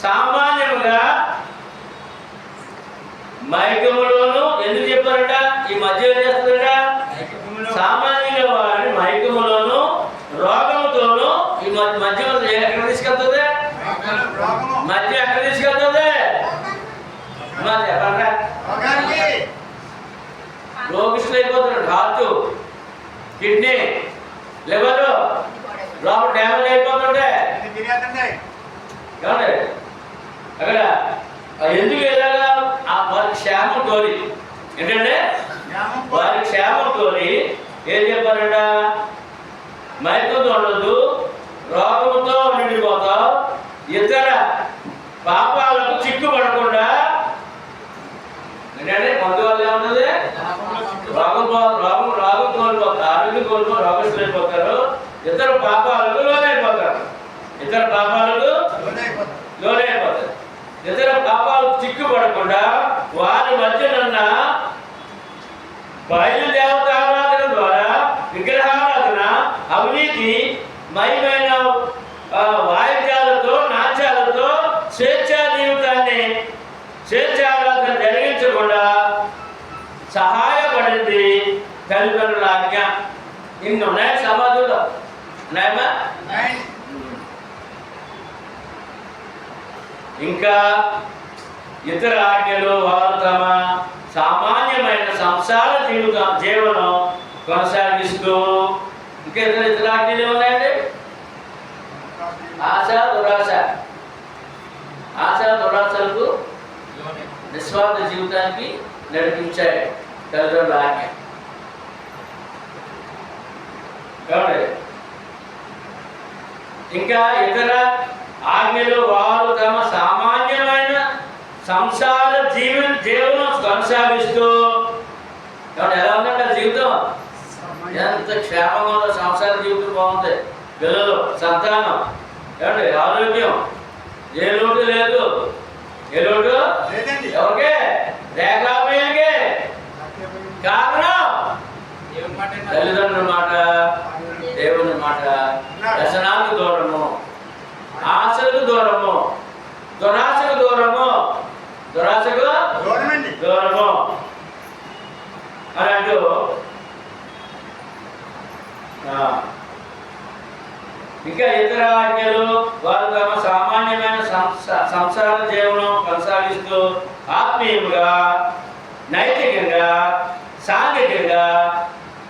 సామాన్యంగా మైకములోను ఎందుకు చెప్పారట? ఈ మద్యం ఏం చేస్తుందట? సామాన్యంగా వారిని మైకములోను రోగముతోను. ఈ మద్యం ఎక్కడ తీసుకెళ్తుంది? మద్యం ఎక్కడ తీసుకెళ్తుంది? చెప్పండి. రోగిష్ఠులు అయిపోతున్నాడు. హార్ట్, కిడ్నీ, లివర్ లోపల డ్యామేజ్ అయిపోతుంటే ఏమండి అక్కడ ఎందుకు ఇలాగా? వారి క్షేమం కోరి, ఏంటంటే వారి క్షేమం కోరి ఏం చెప్పారట? మైకంతో ఉండొద్దు, రోగంతో నిండిపోతావు, ఇతర పాపాలకు చిక్కుపడకుండా. ఏంటంటే మందు వల్ల ఏముంటుంది? రోగం కోల్పోతారు, ఆరోగ్యం కోల్పోతారు, రోగస్తులు అయిపోతారు, ఇతర పాపాలకు లోనైపోతారు. ఇతర పాపాలకు చిక్కుపడకుండా వారి మధ్యనున్న బయలుదేవతారాధన ద్వారా విగ్రహారాధన, అవినీతి మయమైన వాయిద్యాలతో, నాట్యాలతో స్వేచ్ఛారాధన జరిగించకుండా సహాయపడింది తల్లిదండ్రుల ఆజ్ఞ. ఇన్ని ఉన్నాయి సమాజంలో. ఉన్నాయమ్మా? ఇంకా ఇతర ఆజ్ఞలు వారు తమ సామాన్యమైన సంసార జీవనం కొనసాగిస్తూ, ఇంకా ఇతర ఆజ్ఞలు ఏమున్నాయండి? ఆశ దురాశలకు నిస్వార్థ జీవితానికి నడిపించాయి తల్లిదండ్రుల ఆజ్ఞ. కాబట్టి ఇంకా ఇతర ఆజ్ఞలు వారు తమ సామాన్యమైన సంసార జీవనం కొనసాగిస్తూ ఎలా ఉందండి ఆ జీవితం? ఎంత క్షేమంగా ఉందో, సంసార జీవితం బాగుంది, పిల్లలు, సంతానం, ఏమండి ఆరోగ్యం, ఏ లోటు లేదు. ఏ లోటు లేదండి. ఎవరికే? రేఖాబీలకే. కారణం తల్లిదండ్రుల మాట, దేవుని మాట, వ్యసనాలకు దూరము, ఆశలకు దూరము, దురాశకు దూరము, దురాశకు దూరమండి. దూరము అని అంటూ ఇంకా ఇతర ఆజ్ఞలు వారు తమ సామాన్యమైన సంసార జీవనం కొనసాగిస్తూ ఆత్మీయంగా, నైతికంగా, సాంఘికంగా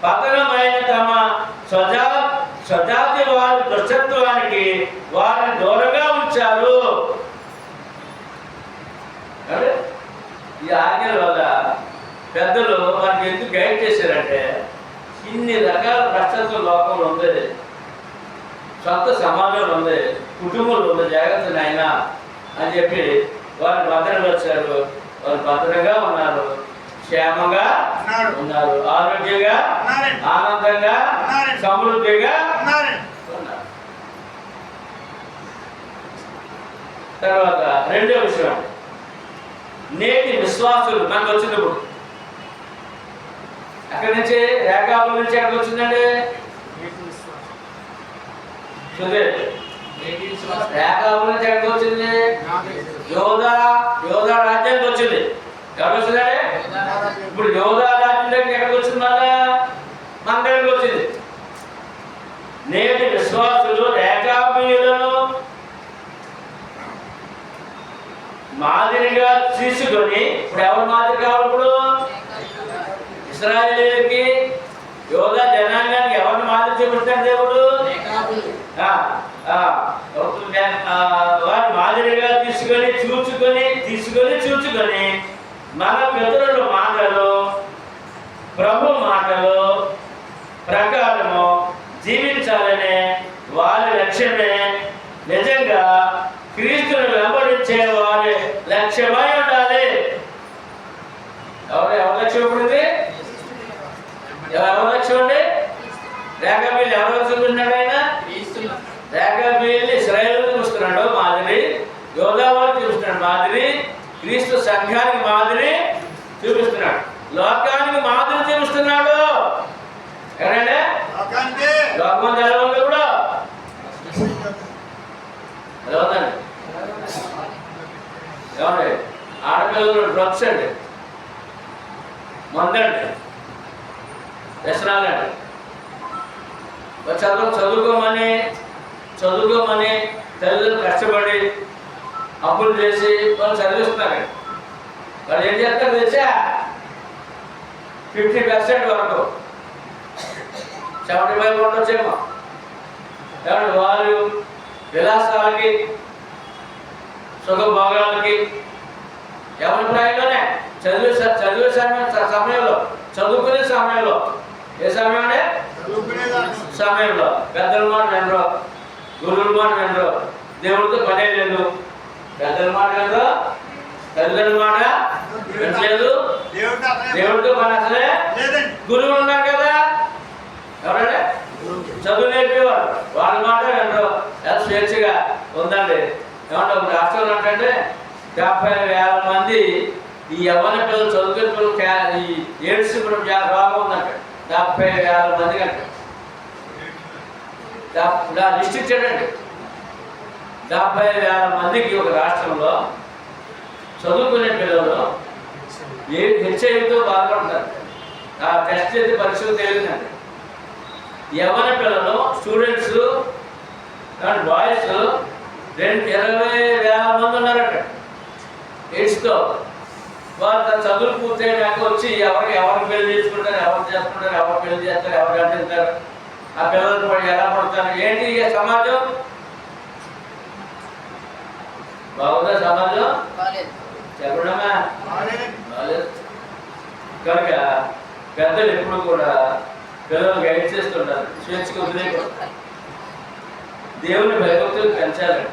పతనమైన తమ స్వజాతి వారి దుష్టత్వానికి వారిని దూరంగా ఉంచారు. ఈ ఆజ్ఞల వల్ల పెద్దలు వారికి ఎందుకు గైడ్ చేశారంటే, ఇన్ని రకాల భ్రష్టత్వం లోకంలో ఉంది, సొంత సమాజంలో ఉంది, కుటుంబంలో ఉంది, జాగ్రత్త నాయన అని చెప్పి వారిని భద్రపరిచారు. వారు భద్రంగా ఉన్నారు, క్షేమంగా ఉన్నారు, ఆరోగ్యంగా, ఆనందంగా, సమృద్ధిగా ఉన్నారు. తర్వాత రెండో విషయం, నేటి విశ్వాసులు మనకు వచ్చినప్పుడు అక్కడి నుంచి రేఖాబుల నుంచి ఎక్కడికి వచ్చిందండి? రేఖాబుల నుంచి ఎక్కడికి వచ్చింది? యోధా రాజ్యానికి వచ్చింది. ఎక్కడికి వచ్చిందండి? ఇప్పుడు యోధా రాజ్యం దగ్గర ఎక్కడికి వచ్చింది? మన దగ్గరికి వచ్చింది. నేటి విశ్వాసులు రేఖాబీయులను మాదిరిగా తీసుకొని, ఇప్పుడు ఎవరు మాదిరి కావాలి? ఇప్పుడు ఇశ్రాయేలీయులకి, యోధా జనాంగానికి ఎవరిని మాదిరి చూపిస్తాడు దేవుడు? వారి మాదిరిగా చూచుకొని మన పితరుల మాటలు, ప్రభు మాటలు ప్రకారము జీవించాలనే వారి లక్ష్యమే నిజంగా క్రీస్తును వెంబడించే వారి లక్ష్యమై ఉండాలి. ఎవరి లక్ష్యం ఇప్పుడు? ఎవరి లక్ష్యం అండి? రేఖాబీలు ఎవరు చూపిస్తున్నాడు? ఆయన రేఖాబీల్ని ఇశ్రాయేలు చూపిస్తున్నాడు మాదిరి, యోధావారు చూపిస్తున్నాడు మాదిరి, క్రీస్తు సంఘానికి మాదిరి చూపిస్తున్నాడు, లోకానికి మాదిరి చూపిస్తున్నాడు. ఎవరంటే లోకం తెలవండి కూడా ఎలా ఉందండి? ఏమండి? ఆడపిల్లలు డ్రగ్స్ అండి, మందండి, వ్యసనాలండి. చదువుకోమని తల్లిదండ్రులు కష్టపడి అప్పులు చేసి వాళ్ళు చదివిస్తున్నారు. వాళ్ళు ఏం చేస్తారు తెలుసా? 50% వరకు, 75 ఉండొచ్చేమో. కాబట్టి వారు విలాసాలకి, సుఖభోగాలకి, ఎవరి ప్రాయంలోనే చదివే సమయంలో, చదువుకునే సమయంలో, ఏ సమయం అంటే సమయంలో పెద్దల మాట వినరు, గురువుల మాట వినరు, దేవుడితో పనే లేదు. పెద్దల మాట వినరు, తల్లిదండ్రుల మాట వినలేదు, దేవుడితో పని అసలే. గురువులు ఉన్నారు కదా, ఎవరంటే చదువు నేర్పేవారు, వాళ్ళ మాట వినరు. ఎంత స్వేచ్ఛగా ఉందండి. ఏమంటే ఒక రాష్ట్రంలో అంటే 50,000 మంది ఈ యవ్వన పిల్లలు, చదువుకునే పిల్లలు ఈ ఎయిడ్స్ రోగం ఉందంట. 70,000 మంది కంటే లిస్ట్ ఇచ్చాడండి. 70,000 మందికి ఒక రాష్ట్రంలో చదువుకునే పిల్లలు హెచ్ఐవితో బాధపడతారు. ఆ టెస్ట్ అయితే పరీక్షలు తేలిందండి. యవ్వన పిల్లలు, స్టూడెంట్స్, బాయ్స్ 20,000 మంది ఉన్నారట ఎయిడ్స్తో. వాళ్ళు తన చదువులు పూర్తయినాక వచ్చి ఎవరికి పెళ్లి చేసుకుంటారు, ఎవరు చేసుకుంటారు, ఎవరు పెళ్లి చేస్తారు, ఎవరు అంటారు, ఆ పిల్లలు ఎలా పడతారు? ఏంటి ఈ సమాజం? బాగుందా సమాజం? చెప్పడమా కనుక పెద్దలు ఎప్పుడు కూడా పిల్లలు గైడ్ చేస్తుంటారు, స్వేచ్ఛగా వదిలేయకూడదు. దేవుని భయభక్తులు పెంచాలండి.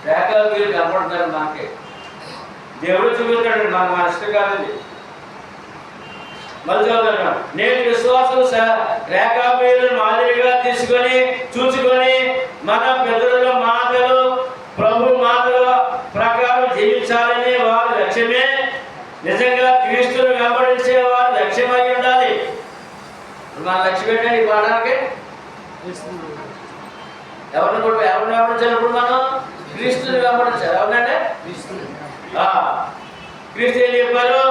రేఖలు వీళ్ళు కనపడుతున్నారు మనకి, దేవుడు చూపిస్తాడు, మనకు మన ఇష్టం కాదండి. మళ్ళీ చదువుతున్నాం, నేను విశ్వాసం రేఖాబీలను మాదిరిగా తీసుకొని చూసుకొని మన పితరుల మాటలు ప్రభు మాటల ప్రకారం జీవించాలని వారి లక్ష్యమే. నిజంగా క్రీస్తును వెంబడించే వారి లక్ష్యమై ఉండాలి. మన లక్ష్యం ఏంటంటే ఈ పాఠానికి ఎవరిని వెంబడించినప్పుడు మనం క్రీస్తుని వెంబడించాలి. అవునంటే క్రీస్తు ఏం చెప్పారు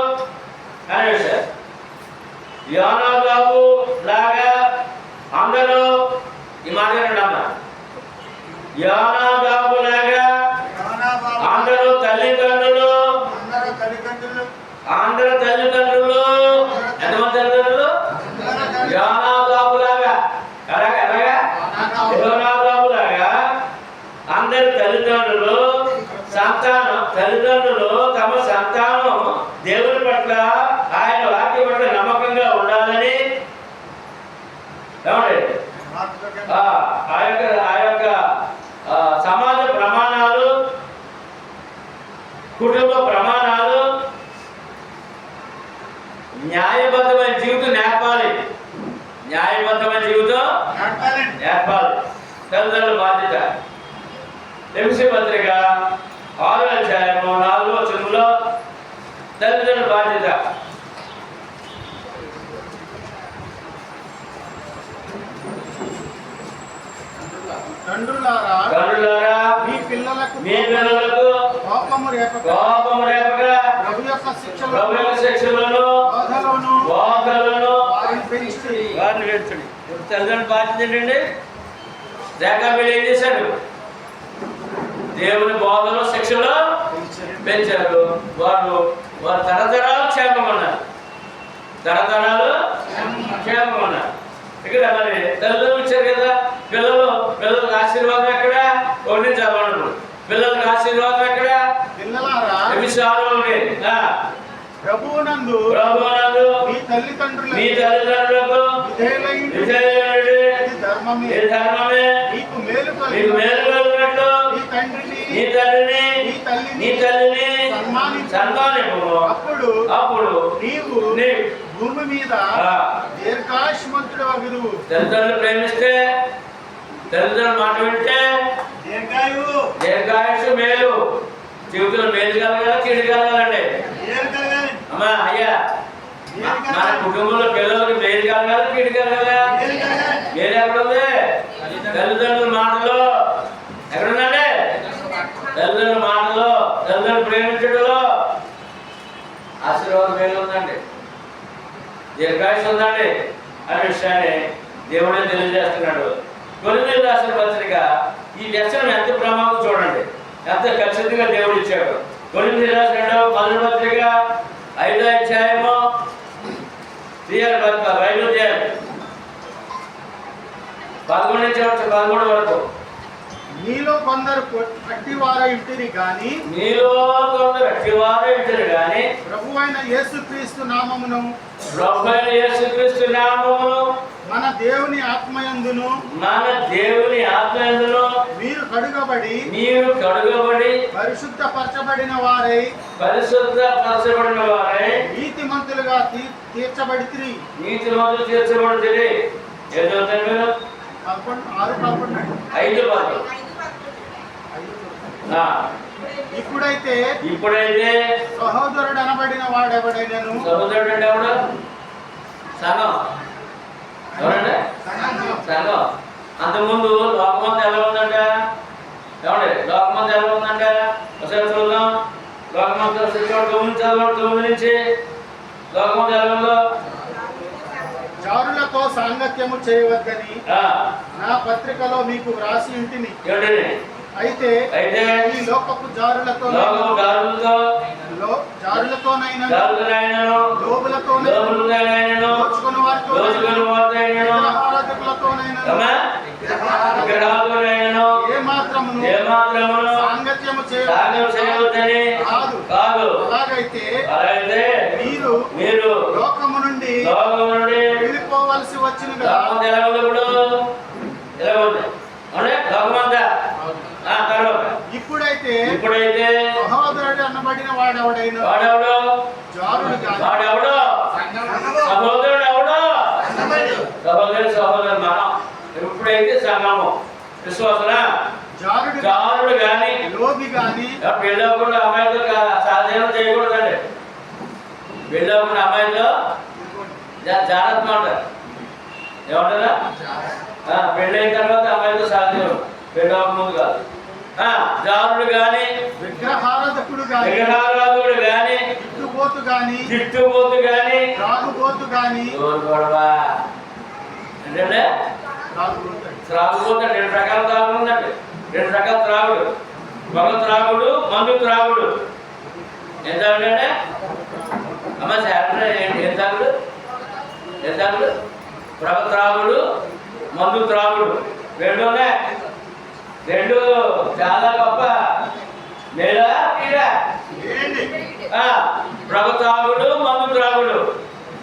అని సార్, యోనాదాబు లాగా అందరూ ఈ మాట వినండమ్మా, యోనాదాబు లాగా అందరూ తల్లిదండ్రులు ఎంతమంది తల్లిదండ్రులు? యోనాదాబు లాగా యోనాదాబు లాగా అందరు తల్లిదండ్రులు తమ సంతానం దేవుని పట్ల ఆయన వాక్య పట్ల నమ్మకంగా ఉండాలని ఆ యొక్క సమాజ ప్రమాణాలు, కుటుంబ ప్రమాణాలు, న్యాయబద్ధమైన జీవితం నేర్పాలి. న్యాయబద్ధమైన జీవితం నేర్పాలి. తల్లిదండ్రుల బాధ్యత. ఎఫెసీ పత్రిక 6వ అధ్యాయము 4వ వచనంలో తల్లిదండ్రుల బాధ్యత. తండ్రులారా మీ పిల్లలకు కోపము రేపక ప్రభు యొక్క శిక్షలను బోధలను వారిని పెంచండి. తల్లిదండ్రుల బాధ్యత ఏంటండి? రేఖాబీలు ఏం చేశారు? దేవుని బోధలో శిక్షలో పెంచారు. వారు తరతరాలు క్షేమం అన్నారు. తరతరాలు క్షేమం అన్నారు. ఇక్కడ మరి తల్లిదండ్రులు ఇచ్చారు కదా, పిల్లలకు ఆశీర్వాదం ఎక్కడ? ఒకటి చదవండి. పిల్లలకు ఆశీర్వాదం ఎక్కడ? ప్రభువునందు మీ తల్లిదండ్రులకు ధర్మమే. నీకు మేలు కలిగినట్లు నీ తల్లిని సన్మానింపు. అప్పుడు నీవు భూమి మీద దీర్ఘాయుష్మంతుడు అగుదువు. తల్లిదండ్రులు ప్రేమిస్తే, తల్లిదండ్రుల మాట వింటే దీర్ఘాయుష్ మేలు. జీవితంలో మేలు కలగాల, కీడు కలగాలండి. అమ్మా అయ్యా, మన కుటుంబంలో పిల్లలకి మేలు కలగాలి, కీడు కలగాల. మేలు ఎక్కడుంది? తల్లిదండ్రుల మాటలో. ఎక్కడుందండి? తల్లిదండ్రుల మాటలో, తల్లిదండ్రులు ప్రేమించడంలో ఆశీర్వాదం మేలు ఉందండి, దీర్ఘాయుష్ ఉందండి అనే విషయాన్ని దేవుడే తెలియజేస్తున్నాడు. కొరింథీయులకు రాసిన పత్రిక ఈ వ్యసనం ఎంత ప్రమాదం చూడండి, ఎంత ఖచ్చితంగా దేవుడు ఇచ్చాడు. కొరింథీయులకు రాసిన 2వ మొదటి పత్రిక 5వ అధ్యాయము 11 నుంచి 13 వరకు. మీలో కొందరు అట్టివారై ఉంటిరి గాని ప్రభువైన యేసుక్రీస్తు నామమును మన దేవుని ఆత్మయందును మీరు కడుగబడి పరిశుద్ధపరచబడిన వారై నీతిమంతులుగా తీర్చబడితిరి. ఏదో 6:11. ఇప్పుడైతే సహోదరుడు అనబడిన వాడెవడైనను, సహోదరుడు అంటే ఎవడు? సంఘం. ఎవరంటే సంఘం. అంతకుముందు లోకమంతా ఎలా ఉందంట? ఏమండి లోకమంతా ఎలా ఉందంట? ఒకసారి చూద్దాం. లోకమంతా 9 నుంచి లోకమంతా ఎలా ఉందో. జారులతో సాంగత్యము చేయవద్దని నా పత్రికలో మీకు వ్రాసి ఉంటిని. అయితే ఈ లోకపు జారులతోనైనా ఏమాత్రమును సాంగత్యము చేయవద్దని కాదు. అలాగైతే మీరు లోకము నుండి వెళ్ళిపోవలసి వచ్చిన కదా. ఇప్పుడైతే సహోదరుడు అనబడిన వాడెవడైనా వాడెవడో జారుడు కాదు. వాడెవడో సంఘము సహోదరుడు ఎవడో అన్నబడి సహోదరు మనం ఎప్పుడైతే సంఘము విశ్వాసన జారుడు కానీ లోబి గాని పెళ్ళవకుండా అమ్మాయితో సాధ్యం చేయకూడదండి. పెళ్ళవకుండా అమ్మాయితో జాగ్రత్త అంటారు. ఏమంటారా? పెళ్ళైన తర్వాత అమ్మాయితో సాధ్యం, పెళ్ళవక ముందు కాదు. జారుడు కానీ విగ్రహారాధకుడు గాని విగ్రహారాధకుడు కానీ తిట్టుబోతు గాని త్రాగుబోతు గాని గొడవ ఏంటంటే త్రాగుబోతు అంటే 2 రకాల త్రాగుడు ఉందండి. 2 రకాల త్రాగుడు, పొగ త్రాగుడు, మందు త్రాగుడు. ఏం తాగుడంటే అమ్మ శాస్త్రం ఏం తాగుడు? ఏం తాగుడు? పొగ త్రాగుడు, మందు త్రాగుడు. రెండు చాలా గొప్ప. మేలా తీరా పొగ త్రాగుడు, మందు త్రాగుడు.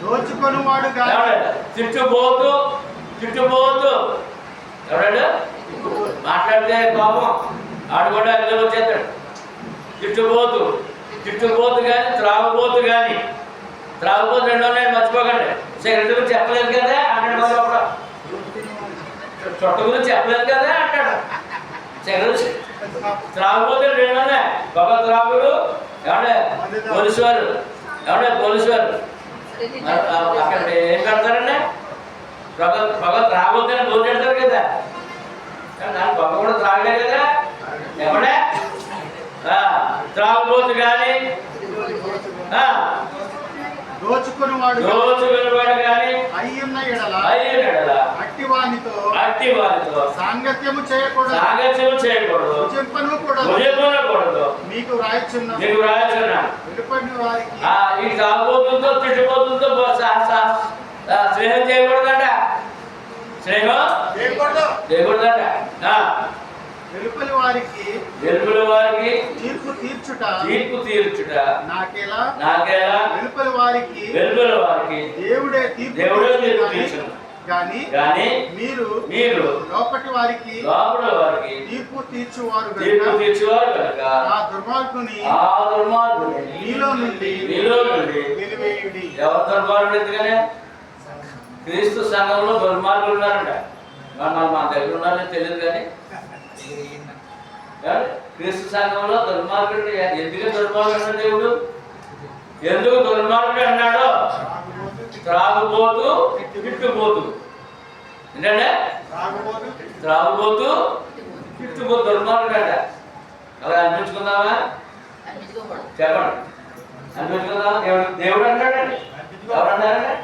దోచుకొని వాడు చుట్టుపోతూ ఎవడాడు మాట్లాడితే కోపం ఆడు కూడా అందులో వచ్చేస్తాడు. చుట్టుపోతు కానీ త్రాగుబోతు 2 ఉన్నాయి, మర్చిపోకండి. సిగరెట్ గురించి చెప్పలేదు కదా అంటాడు. మరి ఒక చుట్ట గురించి చెప్పలేదు కదా అంటాడు. సిగరెట్ త్రాగుబోతు 2 ఉన్నాయి. ఒక త్రాగుడు పోలీసు వారు అక్కడ ఏం పెడతారండి? పొగ త్రాగొద్దని బోర్డు పెడతారు కదా. దాని పొగ కూడా త్రాగలే కదా. ఎవడే త్రాగుబోతు కానీ దోచుకొని వాడు కానీ అయ్యున్న ఎడల అట్టి వానితో సాంగత్యము చేయకూడదు, భుజింపనూకూడదు. మీకు రాయచున్నా విడిపడిన వారికి ఈ తాగుబోతుందో తిట్టిపోతుందో స్నేహం చేయకూడదంట. చేయకూడదంట. వెలుపలి వారికి తీర్పు తీర్చుట నాకేలా వెలుపలి వారికి దేవుడే తీర్పు గాని మీరు లోపటి వారికి తీర్పు తీర్చువారు కనుక ఆ దుర్మార్గుని మీలో నుండి వెలివేయుడి. ఎవరు దుర్మార్గుడు? ఎందుకనే క్రీస్తు సంఘంలో దుర్మార్గులు ఉన్నారంట. మా దగ్గర ఉన్నారని తెలియదు కానీ క్రీస్తు సంఘంలో దుర్మార్గుడు. ఎందుకు దుర్మార్గుడు దేవుడు? ఎందుకు దుర్మార్గుడు అన్నాడో? త్రాగుబోతు తిట్టుబోతు. ఏంటంటే త్రాగుబోతు తిట్టుబోతు దుర్మార్గుడు అంట. అలా అనిపించుకుందామా? చెప్పండి, అనిపించుకుందామా? దేవుడు అన్నాడండి. ఎవరు అన్నారండి?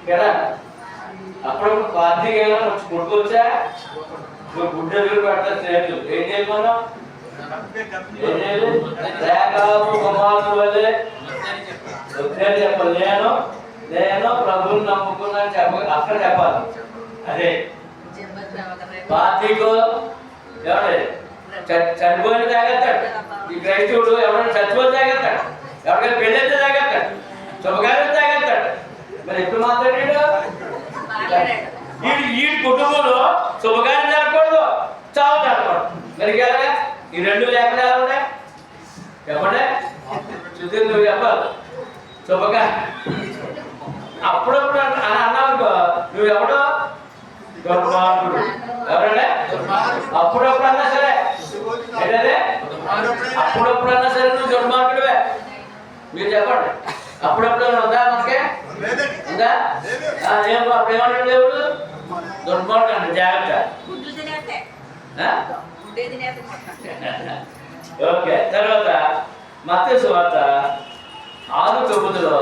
కదా అప్పుడప్పుడు పార్టీకి వెళ్ళాలి, వచ్చి కొడుకొచ్చా గుడ్డ ఎదురు పెడతారు స్నేహితులు. ఏం చేయమన్నాం? ఏం చేయలేదు. కుమారుడు వల్లే వద్దని చెప్పాలి. నేను ప్రభువుని నమ్ముకున్నాను అక్కడ చెప్పాలి. అదే పార్టీకు ఎవడే చనిపోయిన తాగేస్తాడు. ఈ క్రైస్తవుడు ఎవరైనా చచ్చిపోతే తాగేస్తాడు, ఎవరికైనా పెళ్ళైతే తాగేస్తాడు, శుభకార్యం తాగేస్తాడు. మరి ఎప్పుడు మాట్లాడాడు? ఈ కుటుంబంలో శుభకార్యం జరగకూడదు, చావు జరగకూడదు. మరి ఈ 2 లేకుండా ఎలా ఉన్నాయి? చెప్పండి. శుద్ధి నువ్వు చెప్పాలి. శుభకార్యం అప్పుడప్పుడు అని అన్నావు నువ్వు ఎవడో దుర్మార్గుడు. ఎవరంటే అప్పుడప్పుడు అన్నా సరే ఏంటంటే అప్పుడప్పుడు అన్నా సరే నువ్వు దుర్మార్గుడివే. మీరు చెప్పండి. అప్పుడప్పుడు ఉందా? మనకే ఉందా? అప్పుడేమంటాడు దేవుడు? దుర్మార్గుడు అంటే జాగ్రత్త. ఓకే. తర్వాత మత్తయి సువార్త 6:9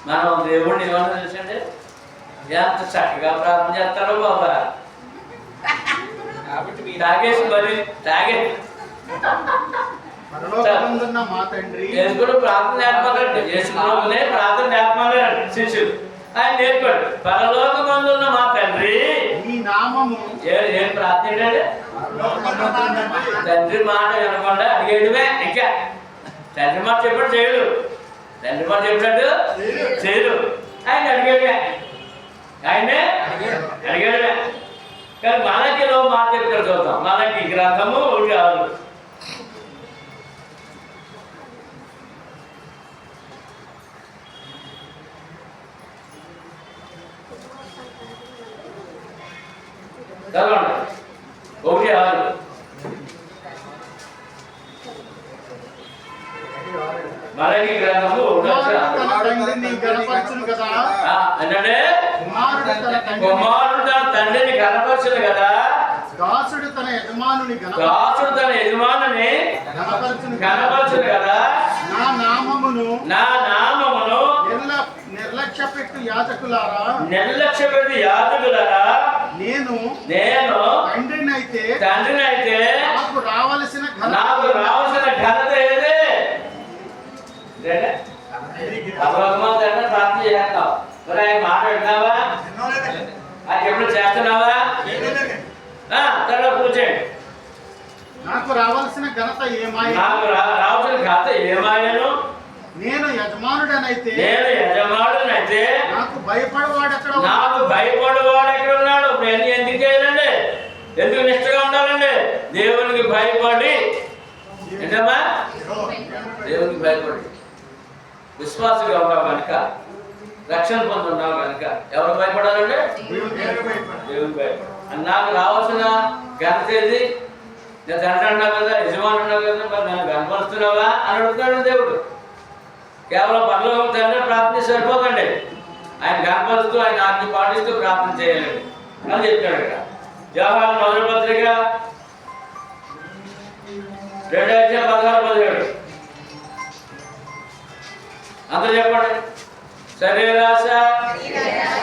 మనం దేవుడిని ఏమన్నా తెలుసండి? ఎంత చక్కగా ప్రార్థన చేస్తారో బాబా. తాగేసి మరి మా తండ్రి యేసుకుడు ప్రార్థన నేర్పకండి. యేసుకునే ప్రార్థన నేర్పమన్నాడు శిష్యుడు. ఆయన నేర్పాడు. పరలోకమందున్న మా తండ్రి నీ నామము. ఏం ప్రార్థన ఏంటంటే తండ్రి మాట వినకుండా అడిగేయడమే. ఇంకా తండ్రి మాట చెప్పాడు చేయడు, తండ్రి మాట చెప్పినట్టు చేయడు. ఆయన అడిగాడుగా, ఆయనే అడిగాడుగా. కానీ మనకిలో మాట ఇక్కడ చూద్దాం. మనకి గ్రంథము 1:6. చదవండి 1:6. మనకి గ్రంథము 1:6. తండ్రిని గణపరచును కదా. అంటే కుమారుడు కుమారుడు తన తండ్రిని గణపరచును కదా. దాసుడు తన యజమానుని దాసుడు తన యజమానుని గణపరచును కదా. నా నామమును నిర్లక్ష్యపెట్టు యాజకులారా నేను తండ్రినైతే నాకు రావలసిన ఘనత ఏది? ప్రార్థన చేస్తావు మరి ఆయన మాట్లాడుతున్నావా? అది ఎప్పుడు చేస్తున్నావా? తర్వాత కూర్చోండి. నాకు రావాల్సిన ఘనత ఏమాయను? నేను యజమానుడనైతే నాకు భయపడవాడు ఎక్కడ ఉన్నాడు? నేను ఎందుకు చేయాలండి? ఎందుకు నిష్ఠగా ఉండాలండి? దేవునికి భయపడి. ఏంటమ్మా? దేవునికి భయపడి విశ్వాసంగా ఉన్నావు కనుక, రక్షణ పొందున్నావు కనుక ఎవరు భయపడాలండి? దేవునికి భయపడి. నాకు రావాల్సిన ఘనత ఏది? నేను తండ్రి అన్నావు కదా, యజమాని అన్నావు కదా, మరి నన్ను కనపరుస్తున్నావా అని అడుగుతాడు దేవుడు. కేవలం పరలోకం తండ్రి ప్రార్థన సరిపోదండి, ఆయన కనపరుస్తూ ఆయన ఆజ్ఞ పాటిస్తూ ప్రార్థన చేయాలండి అని చెప్తాడు ఇక్కడ. యోహాను మొదటి పత్రిక 2:16-17. అంత చెప్పండి. శరీరాశ,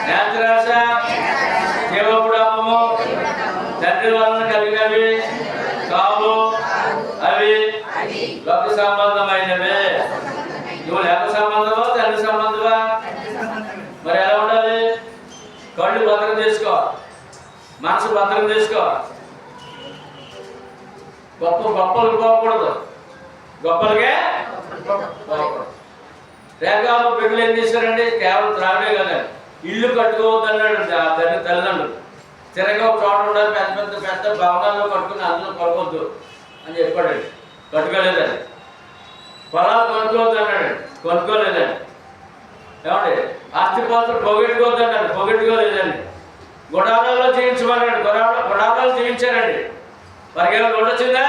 నేత్రాశ, జీవపుడము తండ్రి వలన కలిగినవి కావు, అవి లోక సంబంధమైనవే. నువ్వు లేక సంబంధమా తండ్రి సంబంధమా? మరి ఎలా ఉండాలి? కళ్ళు భద్రం చేసుకో, మనసు భద్రం చేసుకో. గొప్పలు పోకూడదు, గొప్పలకే పోకూడదు. రేఖాలు బిడ్డలు ఏం చేశారండి? కేవలం త్రాగడే కదా, ఇల్లు కట్టుకోవద్దు అన్నాడు తల్లిదండ్రులు. స్థిరంగా ఒక చోట ఉండాలి, పెద్ద పెద్ద భవనాల్లో కట్టుకుని అందులో పడవద్దు అని చెప్పాడండి. కట్టుకోలేదండి. పొలాలు కొనుక్కోవద్దు అన్నాడు, కొనుక్కోలేదండి. ఏమండి? ఆస్తిపాస్తులు పొగెట్టుకోవద్దు అన్నాడు, పొగెట్టుకోలేదండి. గుడారాల్లో జీవించమన్నాడు, గుడారాలు జీవించారండి. వారికి ఏమైనా ఉండొచ్చిందా?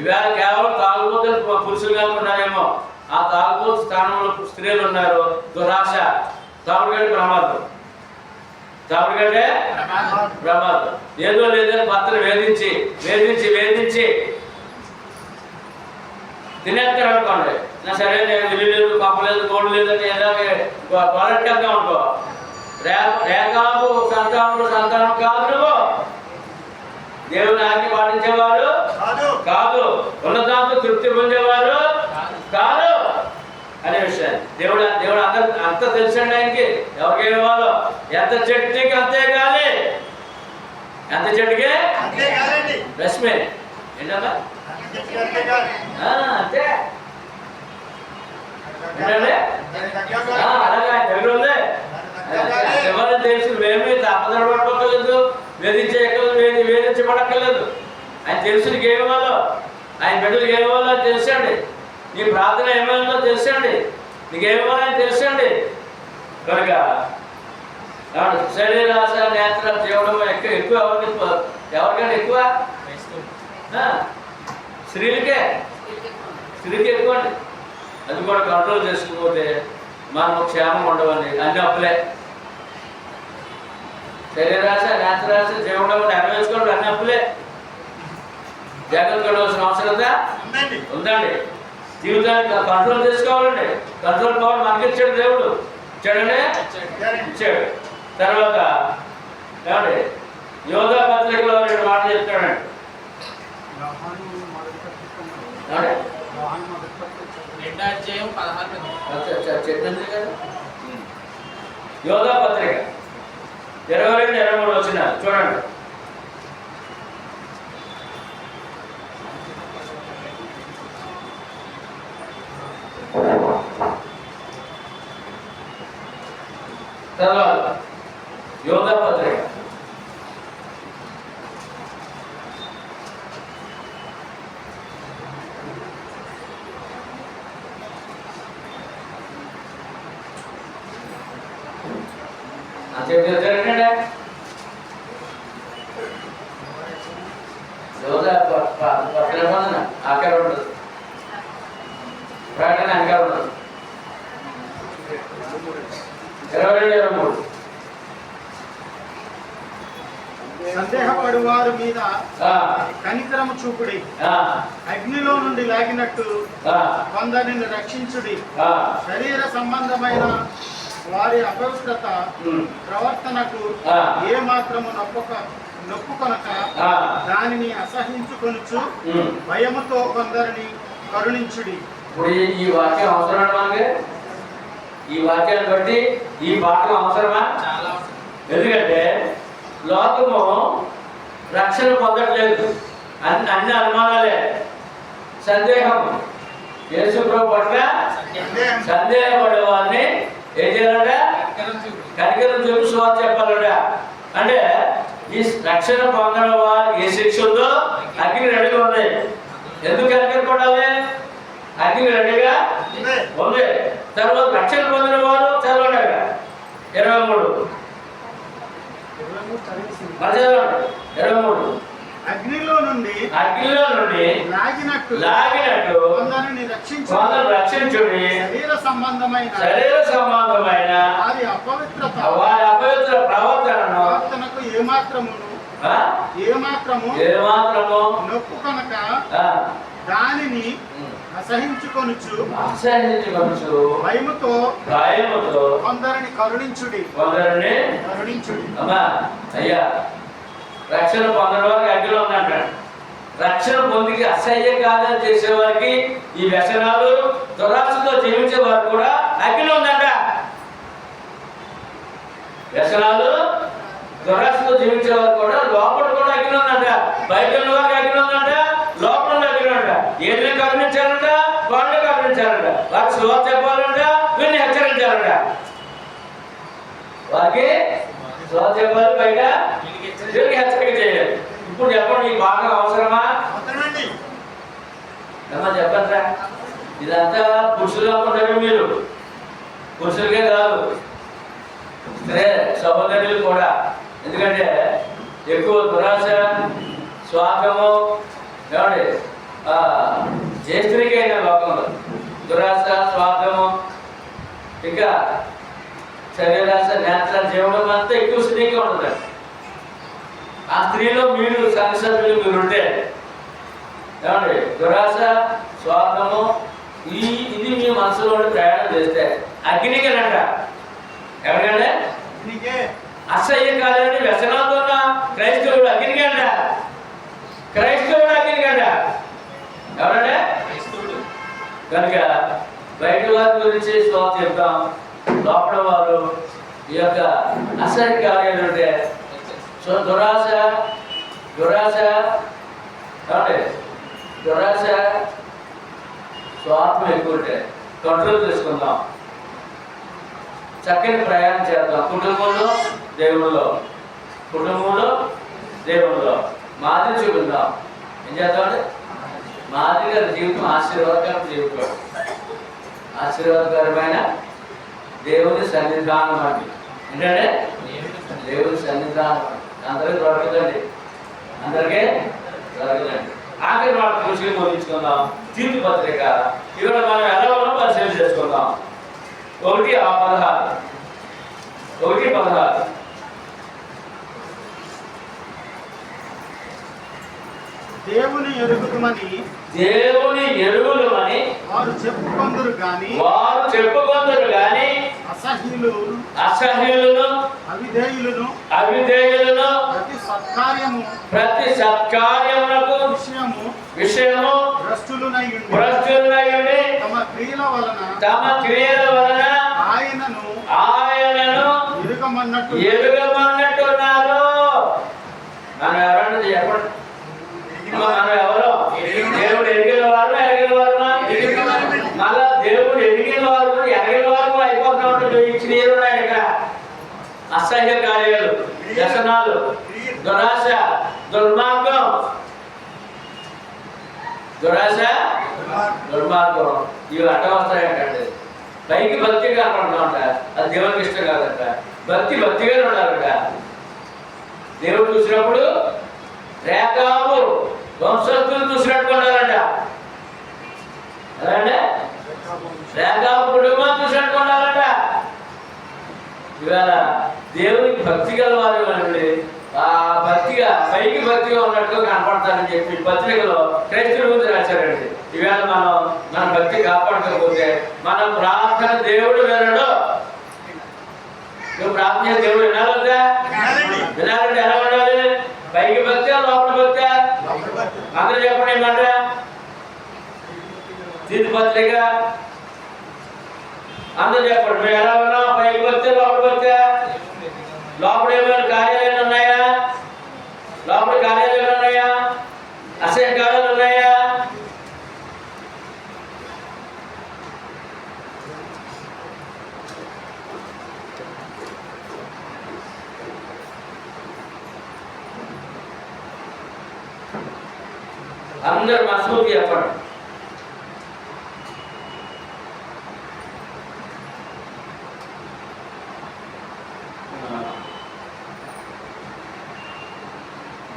ఇవాళ కేవలం తాగుబోతులు పురుషులుగా ఉన్నారేమో, ఆ తాగుబోతు స్థానంలో స్త్రీలు ఉన్నారు. దురాశ, తాగుడుగడ్డి ప్రమాదం, తాగుడుగడ్డే ప్రమాదం. ఏదో లేదని భర్తను వేధించి తినేస్తారు అనుకోండి. నా సరే నేను ఇల్లు లేదు, పంపలేదు, గోడు లేదని ఎలాగే పొలటికల్గా అనుకో. రేఖాబు సంతానం కాదు నువ్వు. దేవుని ఆజ్ఞ పాటించేవారు కాదు, ఉన్నదాంతో తృప్తి పొందేవారు కాదు అనే విషయాన్ని దేవుడు అంత తెలుసండి ఆయనకి. ఎవరికి ఇవ్వాలో? ఎంత చెట్టుకి అంతే గాలి, ఎంత చెట్టుకి రశ్మి. ఏంటన్నా? అంతే అలాగే ఆయన దగ్గర ఉంది. ఎవరైనా తెలుసు, మేమే తప్పదర పట్టుకోలేదు, వేధించబడక్కర్లేదు. ఆయన తెలుసు నీకు ఏమివ్వాలో, ఆయన బిడ్డలకు ఏమివ్వాలో తెలుసండి. నీ ప్రార్థన ఏమైందో తెలుసండి, నీకేమివ్వాలో ఆయన తెలుసండి. కనుక శరీరాశ, నేత్ర, జీవడం ఎక్కువ ఎవరికైనా ఎక్కువ స్త్రీలకి ఎక్కువ అండి. అది కూడా కంట్రోల్ చేసుకోకపోతే మనకు క్షేమం ఉండవని. అన్ని అప్పులే. శరీరాశ, నేత్రాశ, జీవనం నెరవేర్చుకోవడం అన్ని అప్పులే. జాగ్రత్త పడవలసిన అవసరత ఉందండి. జీవితాన్ని కంట్రోల్ చేసుకోవాలండి. కంట్రోల్ పవర్ మనకి ఇచ్చాడు దేవుడు. ఇచ్చాడండి, ఇచ్చాడు. తర్వాత ఏమండి? యోధా పత్రికలో 2 మాటలు చెప్తాడండి. యోధా పత్రిక 22-23 వచ్చిన చూడండి. తర్వాత యోధా పత్రిక తిరగండి. నిబంధన అక్కడ ఉండదు, ప్రకటన వెనకాల ఉండదు. 22-23 సందేహపడు వారి మీద కనికరము చూపుడి, అగ్నిలో నుండి లాగినట్టు కొందరిని రక్షించుడి. శరీర సంబంధమైన వారి అపవిత్రత ప్రవర్తనకు ఏ మాత్రము నొప్పుకొనక దానిని అసహించుకొనుచు భయముతో కొందరిని కరుణించుడి. ఇప్పుడు ఈ వాక్యం అవసరం మనకి, ఈ వాక్యాన్ని బట్టి ఈ పాఠం అవసరమా? ఎందుకంటే లోకము రక్షణ పొందట్లేదు, అన్ని అనుమానాలే, సందేహం. యేసు ప్రభు పట్ల సందేహపడే వారిని ఏం చేయాలంట? కనికరం చూపి సువార్త చెప్పాలట. అంటే ఈ రక్షణ పొందడం వారు ఏ శిక్ష ఉందో అగ్ని రెడీగా ఉంది. ఎందుకు కనికరపడాలి? అగ్ని రెడీగా ఉంది. తర్వాత రక్షణ పొందిన వారు చదవండి 23 అగ్నిలో నుండి లాగినట్టు కొందరిని రక్షించుడి. శరీర సంబంధమైన వారి అపవిత్ర ప్రవర్తనకు ఏమాత్రము నొప్పు కనుక దానిని అసహించుకొనుచు భయముతో కొందరిని కరుణించుడి. అమ్మా అయ్యా, రక్షణ పొందడం అగ్గిలో ఉందంట. రక్షణ పొందికి అసహ్య కార్యాలు చేసేవారికి, ఈ వ్యసనాలు దురాశతో జీవించే వారు కూడా అగ్గిలో ఉందంట. వ్యసనాలు దురాశతో జీవించే వారు కూడా లోపల కూడా అగ్గిలో ఉందంట. బయట ఉన్న వారికి అగ్గిలో ఉందంట, లోపల ఉన్న అగ్గిలో ఉందంట. ఏదైనా కరుణించాలంట, వాళ్ళని కరుణించాలంట. వారికి సువార్త చెప్పాలంట, వీళ్ళని హెచ్చరించాలంట. వారికి సువార్త చెప్పాలి, బయట వీళ్ళకి హెచ్చరిక చేయాలి. ఇప్పుడు చెప్పండి, ఈ బాగా అవసరమా? ఏమన్నా చెప్పండి. ఇదంతా పురుషులు అనుకుంటారు మీరు, పురుషులకే కాదు, స్త్రీ సహోదరులు కూడా. ఎందుకంటే ఎక్కువ దురాశ, స్వార్థము, ఏమండి జ్యేష్ఠునికైన లోకంలో దురాశ, స్వార్థము, ఇంకా శరీరాశ, నేత్ర జీవనం అంతా ఎక్కువ స్త్రీకే ఉంటుంది. ఆ స్త్రీలో మీరు సంఘసభ్యులు మీరు ఉంటే ఏమండి దురాశ, స్వార్థము ఇది మీ మనసులో ప్రయాణం చేస్తే అగ్నికేనంట. ఎవరికంటే అసహ్య కాదండి. వ్యసనాలతో ఉన్న క్రైస్తవుడు అగ్నికంట, క్రైస్తవుడు అగ్నికంట. ఎవరంటే కనుక బయట వారి గురించి స్వార్థ చెప్తాం, లోపల వారు ఈ యొక్క అసహ్య కార్యాలు ఉంటే దురాశ స్వార్థం ఎక్కువ ఉంటే కంట్రోల్ చేసుకుందాం. చక్కని ప్రయాణం చేద్దాం. కుటుంబంలో దేవుల్లో మాదిరి చూపిద్దాం. ఏం చేద్దామంటే మాదిరి గారి జీవితం ఆశీర్వాదకరం జీవితం, ఆశీర్వాదకరమైన దేవుని సన్నిధానం అండి. ఏంటంటే దేవుని సన్నిధానం అందరికీ దొరకదండి, ఆఖరి మాట దృష్టికి ముగించుకుందాం. తీర్పు పత్రిక ఇవాళ మనం ఎలా ఉన్నా పరిశీలన చేసుకుందాం. 1:16 దేవుని ఎరుగుదుమని వారు చెప్పుకొందురు గాని అసహ్యులను అవిధేయులను ప్రతి సత్కార్యమునకు విషయము భ్రష్టులైయుండి తమ క్రియల వలన ఆయనను ఎరుగమన్నట్టున్నారు. మనం ఎవరన్నా చెప్పండి, మనం ఎవరో దేవుడు ఎరిగిన వారు మళ్ళా దేవుడు ఎరిగిన వారు ఎరగిన వారు అయిపోతా ఉంటుంది. ఈ క్రియలు ఉన్నాయి ఇక్కడ. అసహ్య కార్యాలు, వ్యసనాలు, దురాశ, దుర్మార్గం ఇవి అడ్డం వస్తాయంటే పైకి భక్తి కనపడుతూ ఉంటాయి. అది దేవునికి ఇష్టం కాదంట. భక్తిగా ఉండాలట. దేవుడు చూసినప్పుడు రేఖాబు వంశస్థులు చూసినట్టు ఉండాలంట. అలాంటే రేఖాబు కుటుంబం చూసినట్టు ఉండాలంట. ఇవాళ దేవునికి భక్తి గల వారు ఆ భక్తిగా పైకి భక్తిగా ఉన్నట్టుగా కనపడతారని చెప్పి పత్రికలో క్రైస్తవుల గురించి రాశారండి. ఈవేళ మన భక్తి కాపాడకపోతే మన ప్రార్థన దేవుడు వినడు. నువ్వు ప్రార్థన చేసే దేవుడు వినాలంటే వినాలంటే ఎలా ఉండాలి? పైకి భక్తి లోపల భక్తి. అందరూ చెప్పండి ఏమంట? తీర్థ పత్రిక అందరూ చెప్పండి. మేము ఎలా ఉన్నాం? పైకి భక్తి లోపల భక్తి. లోపల ఏమైనా కార్యాలయాలు ఉన్నాయా? లోపల కార్యాలయాలు ఉన్నాయా? అసహ్య కార్యాలు ఉన్నాయా? అందరు మనస్ఫూర్తి చెప్పండి.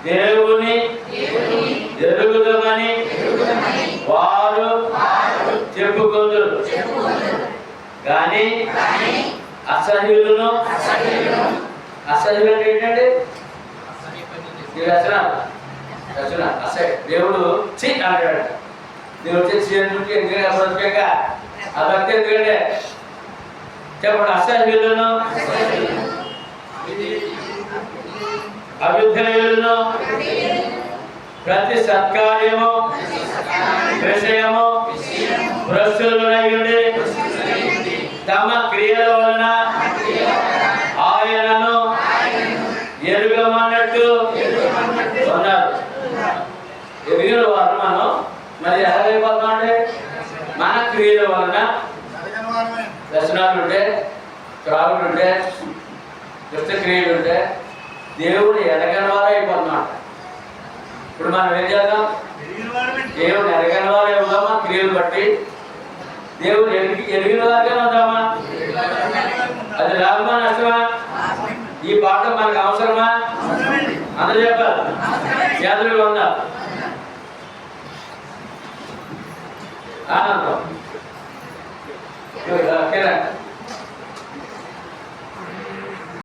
దేవుని ఎరుగుదమని వారు చెప్పుకుందరు కానీ అసహ్యులను అసహ్యులు ఏంటంటే రచన అసహ్య. దేవుడు చి అంటాడు. దేవుడు చేసి ఎందుకంటే ఆ భక్తి ఎందుకంటే చెప్పండి. అసహ్యులను అవిధేయులను ప్రతి సత్కార్యము విషయము భ్రష్టులనై తమ క్రియల వలన ఆయనను ఎరుగమన్నట్టు ఉన్నారు. ఎరిగిన వారు మనం మరి ఎలాగైపోతామంటే మన క్రియల వలన వ్యసనాలు ఉంటే, త్రాగులు ఉంటే, దుష్టక్రియలు ఉంటే దేవుడు ఎరగని వారు అయిపోతున్నాడు. ఇప్పుడు మనం ఏం చేద్దాం? దేవుడు ఎరగని వారు ఉందామా? క్రియలు బట్టి దేవుడు ఎరిగిన వారిగా ఉందామా? అది లాభమా నష్టమా? ఈ పాట మనకు అవసరమా? అందరూ చెప్పాలి. చేతులుగా ఉందా? ఆనందం.